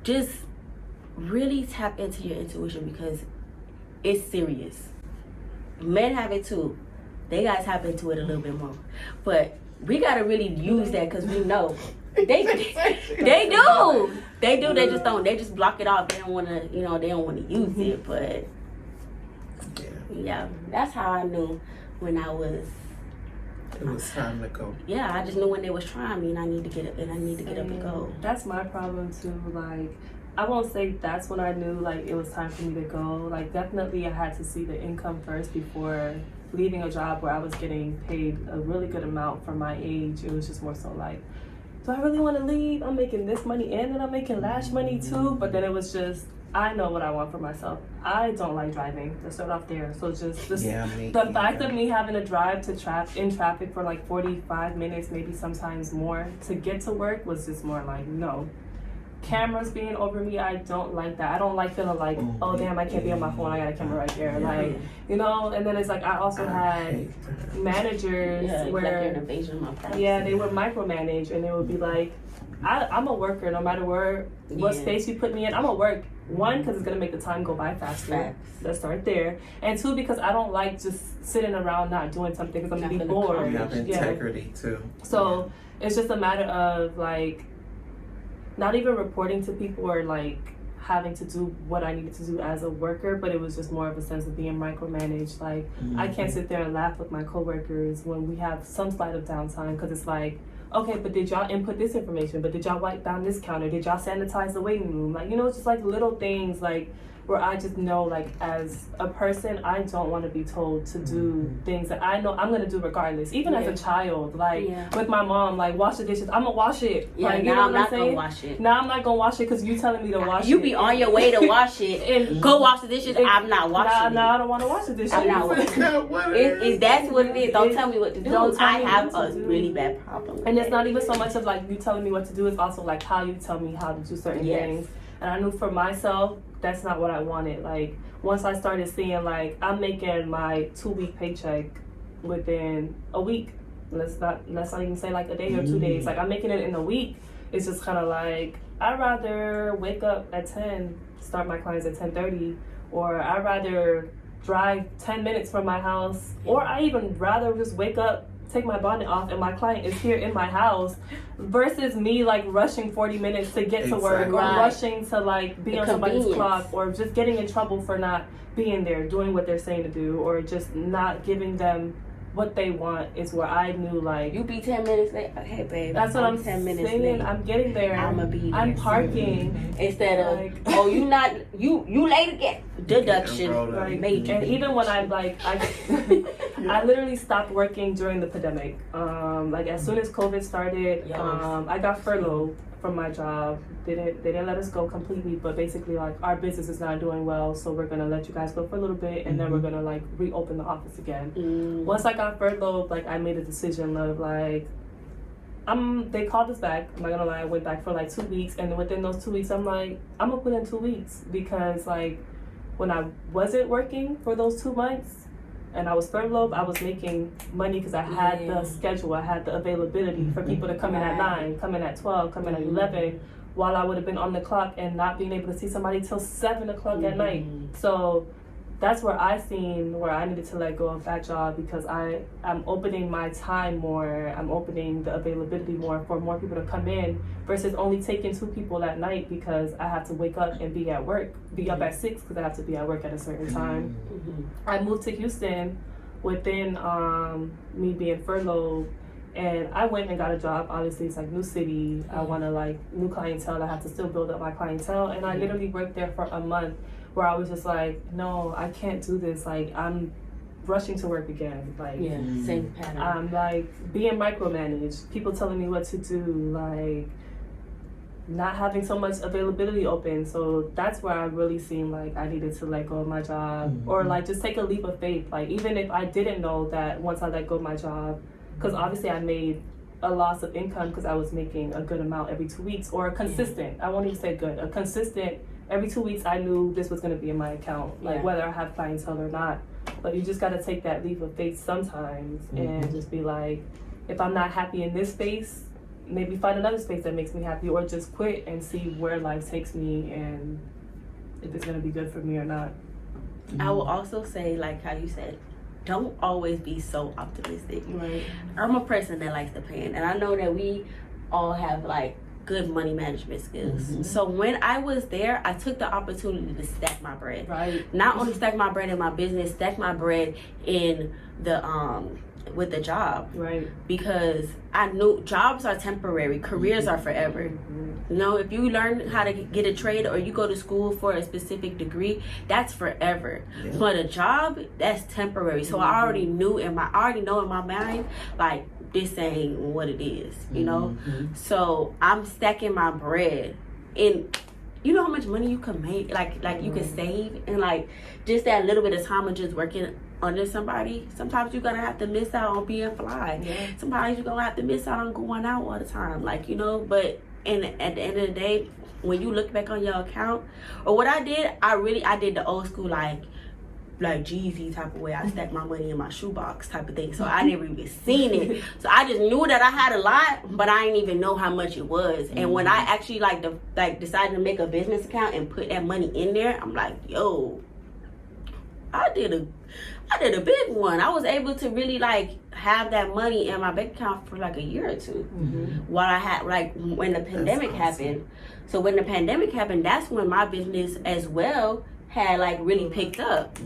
just really tap into your intuition, because it's serious. Men have it too. They guys tap into it a little bit more. But we gotta really use that, because we know. They do. They just don't. They just block it off. They don't want to. They don't want to use it. But yeah, that's how I knew when it was time to go. Yeah, I just knew when they was trying me, and I need to get up and go. That's my problem too. Like, I won't say that's when I knew like it was time for me to go. Like, definitely I had to see the income first before leaving a job where I was getting paid a really good amount for my age. It was just more so like, do I really want to leave? I'm making this money and then I'm making Lash money too. But then it was just, I know what I want for myself. I don't like driving. Let's start off there. So just the fact of me having to drive in traffic for like 45 minutes, maybe sometimes more, to get to work was just more like, no. Cameras being over me, I don't like that. I don't like feeling like, oh damn, I can't be on my phone, I got a camera right there. Like, and then it's like, I also had managers where, like an invasion of my privacy. they would micromanage, and they would be like, I'm a worker, no matter what space you put me in, I'm a work. One, because it's going to make the time go by faster. Let's start there. And two, because I don't like just sitting around not doing something, because I'm going to be bored. You have integrity too. So it's just a matter of like, not even reporting to people or like having to do what I needed to do as a worker, but it was just more of a sense of being micromanaged. Like, I can't sit there and laugh with my coworkers when we have some slight of downtime, because it's like, okay, but did y'all input this information? But did y'all wipe down this counter? Did y'all sanitize the waiting room? Like, it's just like little things like where I just know, like, as a person, I don't want to be told to do things that I know I'm going to do regardless. Even as a child, like, with my mom, like, wash the dishes. I'm going to wash it. Yeah, like, now I'm not going to wash it. Now I'm not going to wash it because you telling me to wash it. You be on your way to wash it and go wash the dishes. I'm not washing it. Now I don't want to wash the dishes. I'm not washing it. That's what it is. Don't tell me what to do. I have a really bad problem. And it's not even so much of, like, you telling me what to do. It's also, like, how you tell me how to do certain things. And I knew for myself, that's not what I wanted. Like, once I started seeing, like, I'm making my 2-week paycheck within a week. Let's not even say like a day or 2 days. Like, I'm making it in a week. It's just kind of like, I'd rather wake up at 10, start my clients at 10:30, or I'd rather drive 10 minutes from my house, or I even rather just wake up, take my bonnet off, and my client is here in my house, versus me like rushing 40 minutes to get to work, or rushing to like be on somebody's clock, or just getting in trouble for not being there, doing what they're saying to do, or just not giving them what they want. Is where I knew, like, you be 10 minutes late. Hey babe, that's what I'm 10 minutes saying. late. I'm getting there. I'ma be there. I'm parking instead of like, you late again. Deduction. Right. And even when I literally stopped working during the pandemic. Like, as soon as COVID started, I got furloughed from my job. They didn't let us go completely, but basically, like, our business is not doing well, so we're gonna let you guys go for a little bit, and then we're gonna like reopen the office again. Once I got furloughed, like, I made a decision of like, They called us back. I'm not gonna lie, I went back for like 2 weeks, and within those 2 weeks, I'm like, I'm gonna put in 2 weeks because like when I wasn't working for those 2 months and I was furloughed, I was making money because I had the schedule, I had the availability for people to come in at 9, come in at 12, come in at 11, while I would have been on the clock and not being able to see somebody till 7 o'clock at night. So that's where I seen where I needed to let go of that job because I'm opening my time more, I'm opening the availability more for more people to come in versus only taking 2 people at night because I have to wake up and be at work, be up at 6 because I have to be at work at a certain time. I moved to Houston within me being furloughed, and I went and got a job. Obviously, it's like new city. I want to like new clientele. I have to still build up my clientele, and I literally worked there for a month. Where I was just like, no, I can't do this. Like, I'm rushing to work again. Like, same pattern. I'm like being micromanaged. People telling me what to do. Like, not having so much availability open. So that's where I really seemed like I needed to let go of my job or like just take a leap of faith. Like, even if I didn't know that once I let go of my job, because obviously I made a loss of income because I was making a good amount every 2 weeks or consistent. I won't even say good, a consistent. Every 2 weeks, I knew this was going to be in my account, like whether I have clientele or not. But you just got to take that leap of faith sometimes and just be like, if I'm not happy in this space, maybe find another space that makes me happy, or just quit and see where life takes me and if it's going to be good for me or not. I will also say, like how you said, don't always be so optimistic. Right. I'm a person that likes to plan, and I know that we all have like good money management skills. So when I was there, I took the opportunity to stack my bread. Right. Not only stack my bread in my business, stack my bread in the with the job. Right. Because I knew jobs are temporary, careers are forever. You know, if you learn how to get a trade or you go to school for a specific degree, that's forever. But a job, that's temporary. So I already know in my mind, like, this ain't what it is, you know? So I'm stacking my bread. And you know how much money you can make, like you can save, and like just that little bit of time of just working under somebody. Sometimes you're gonna have to miss out on being fly. Sometimes you're gonna have to miss out on going out all the time, like, you know. But and at the end of the day, when you look back on your account, or what I did, I did the old school like Jeezy type of way. I stacked my money in my shoebox type of thing. So I never even seen it. So I just knew that I had a lot, but I didn't even know how much it was. And when I actually decided to make a business account and put that money in there, I'm like, yo, I did a big one. I was able to really like have that money in my bank account for like a year or two. While I had like when the pandemic happened. So when the pandemic happened, that's when my business as well had like really picked up.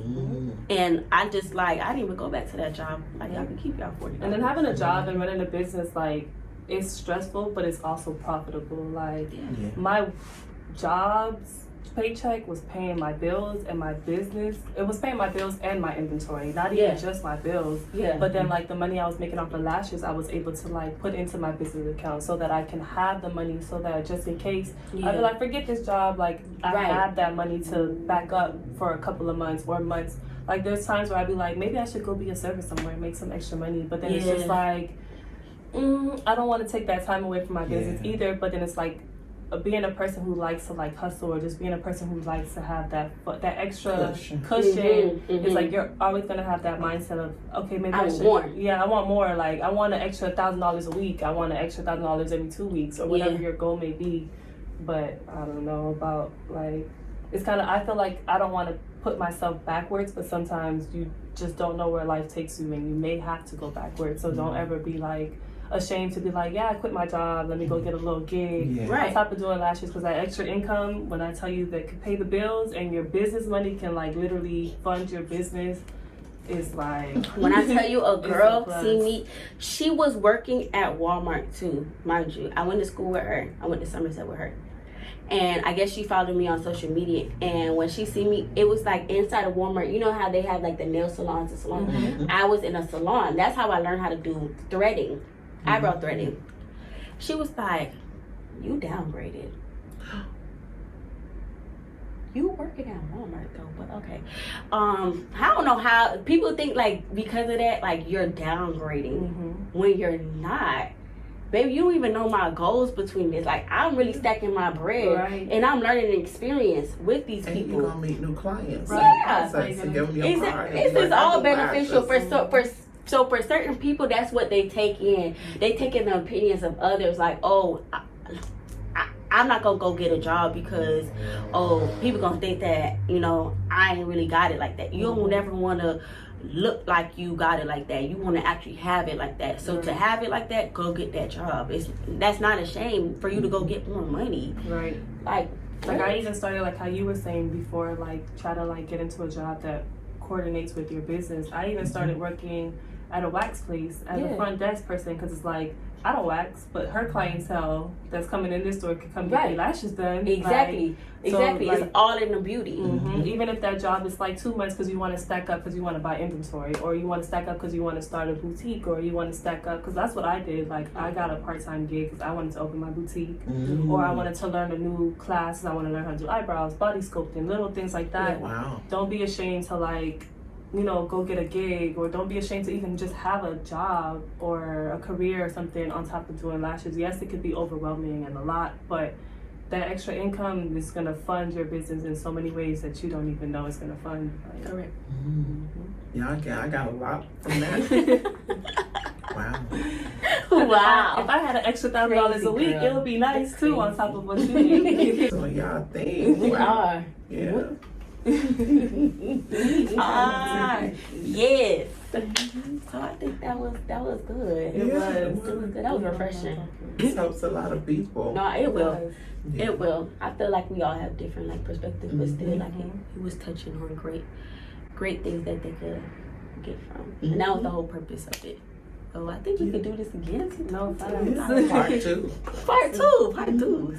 And I just like, I didn't even go back to that job. Like, y'all can keep y'all $40. And then having a job and running a business, like, it's stressful, but it's also profitable. Like, my job's paycheck was paying my bills and my business. It was paying my bills and my inventory, not even just my bills. But then like the money I was making off the lashes, I was able to like put into my business account so that I can have the money, so that just in case I be like, forget this job, like I have that money to back up for a couple of months or months. Like there's times where I be like, maybe I should go be a server somewhere and make some extra money. But then it's just like, I don't want to take that time away from my business either. But then it's like, being a person who likes to like hustle, or just being a person who likes to have that extra cushion, it's like you're always gonna have that mindset of, okay, maybe I should more. I want more. Like I want an extra $1,000 a week. I want an extra $1,000 every 2 weeks, or whatever your goal may be. But I don't know about like, it's kind of, I feel like I don't want to put myself backwards, but sometimes you just don't know where life takes you, and you may have to go backwards. So don't ever be like ashamed to be like, I quit my job, let me go get a little gig. On top of doing lashes, because that extra income, when I tell you that can pay the bills and your business money can like literally fund your business, is like, when I tell you a girl see me, she was working at Walmart too, mind you. I went to school with her. I went to Somerset with her. And I guess she followed me on social media. And when she see me, it was like inside of Walmart. You know how they have like the nail salons and salons? I was in a salon. That's how I learned how to do threading. Eyebrow threading. She was like, you downgraded. You working at Walmart though, but okay. I don't know how people think like because of that, like you're downgrading when you're not. baby, you don't even know my goals between this. Like, I'm really stacking my bread, Right. and I'm learning experience with these And people. you're gonna meet new clients. Yeah. So give them your card. It's all beneficial so for certain people. That's what they take in. They take in the opinions of others. Like, oh, I'm not gonna go get a job because, oh, people gonna think that, you know, I ain't really got it like that. You don't never want to look like you got it like that. You want to actually have it like that. So to have it like that, go get that job. That's not a shame for you to go get more money. Right. Like I even started, like how you were saying before, like try to like get into a job that coordinates with your business. I even started working at a wax place as a front desk person, because it's like, I don't wax, but her clientele that's coming in this store could come get their lashes done. Exactly. Like, It's all in the beauty. Even if that job is like 2 months because you want to stack up because you want to buy inventory, or you want to stack up because you want to start a boutique, or you want to stack up because that's what I did. Like, I got a part-time gig because I wanted to open my boutique, or I wanted to learn a new class. I want to learn how to do eyebrows, body sculpting, little things like that. Wow. Don't be ashamed to, like, you know, go get a gig, or don't be ashamed to even just have a job or a career or something on top of doing lashes. Yes, it could be overwhelming and a lot, but that extra income is going to fund your business in so many ways that you don't even know it's going to fund. Like, Correct. Yeah, I got a lot from that. Wow. Wow. If I had an extra $1,000 a week, girl. it would be nice too, on top of what you need. So y'all think. We are. Yeah. Yes. So I think that was good. It was. It was good. That was refreshing. This helps a lot of people. No, it will. Yeah. It will. I feel like we all have different like perspectives, but still, like it was touching on great things that they could get from, and that was the whole purpose of it. So I think we could do this again. No, Part two. Part two.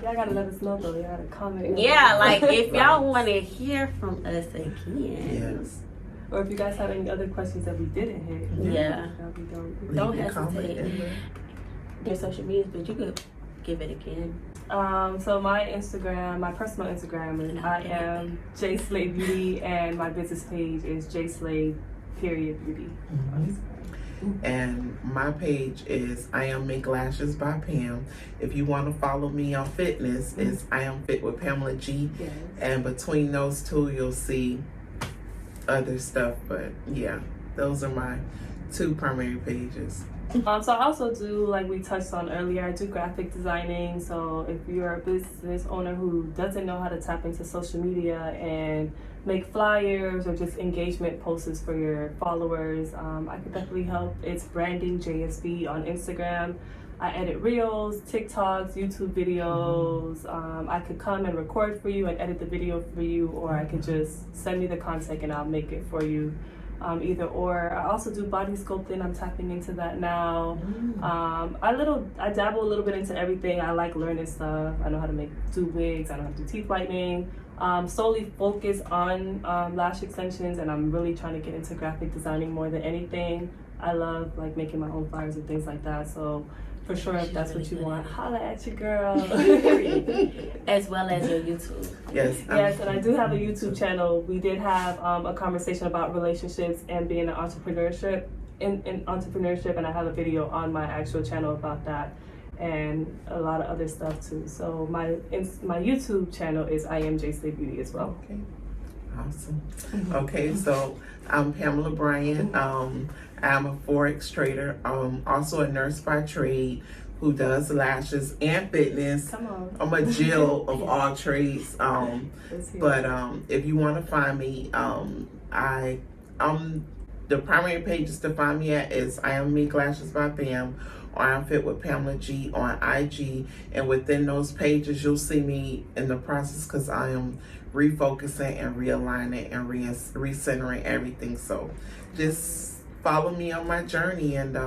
Y'all gotta let us know though. Y'all gotta comment. Yeah, like if y'all want to hear from us again. Yes. Or if you guys have any other questions that we didn't hit. Yeah. That'd be dope. Don't Leave a comment hesitate. in there. Their social medias, but you could give it again. So my Instagram, my personal Instagram is I am J Slade Beauty, and my business page is J Slade Beauty. And my page is I Am Make Lashes by Pam. If you want to follow me on fitness, it's I Am Fit with Pamela G. Yes. And between those two, you'll see other stuff. But yeah, those are my two primary pages. So I also do, like we touched on earlier, I do graphic designing. So if you're a business owner who doesn't know how to tap into social media and make flyers or just engagement posts for your followers, I could definitely help. It's Branding JSB on Instagram. I edit reels, TikToks, YouTube videos. I could come and record for you and edit the video for you, or I could just send me the content and I'll make it for you. Either or. I also do body sculpting. I'm tapping into that now. I dabble a little bit into everything. I like learning stuff. I know how to do wigs. I know how to do teeth whitening. Solely focus on lash extensions, and I'm really trying to get into graphic designing more than anything. I love like making my own flyers and things like that. So for sure, if that's what you want, holla at your girl. As well as your YouTube. Yes. Yes, and I do have a YouTube channel. We did have a conversation about relationships and being in entrepreneurship, and I have a video on my actual channel about that, and a lot of other stuff too. So my YouTube channel is I Am J Slade Beauty as well. Okay. Awesome. Okay, so I'm Pamela Bryant. I'm a Forex trader. Also a nurse by trade who does lashes and fitness. Come on. I'm a Jill of all trades. But if you want to find me, the primary pages to find me at is I Am Make Lashes by Pam, or I'm Fit with Pamela G on IG. And within those pages, you'll see me in the process because I am refocusing and realigning and recentering everything. So just follow me on my journey and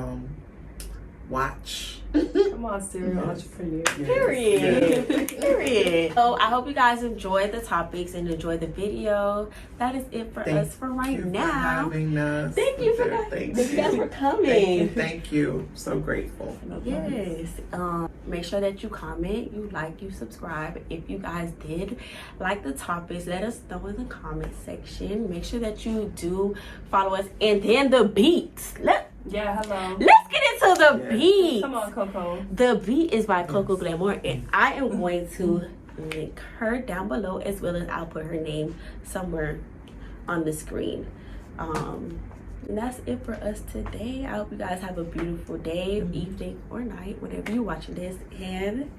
watch. Come on, serial entrepreneur. Period. So I hope you guys enjoyed the topics and enjoyed the video. That is it for us for right now. Having us. Thank you for coming. Thank you. So grateful. Yes. Make sure that you comment, you like, you subscribe. If you guys did like the topics, let us know in the comment section. Make sure that you do follow us. And then the beats. Yeah, hello. Let's get into to the beat. Come on, Coco. The beat is by Coco Glamour, and I am going to link her down below, as well as I'll put her name somewhere on the screen. And that's it for us today. I hope you guys have a beautiful day, evening, or night, whenever you're watching this. And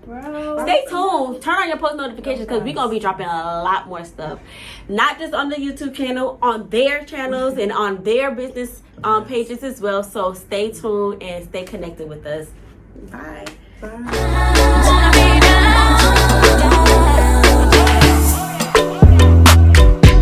stay tuned. Turn on your post notifications because we're going to be dropping a lot more stuff. Not just on the YouTube channel, on their channels and on their business pages as well. So stay tuned and stay connected with us. Bye. Bye.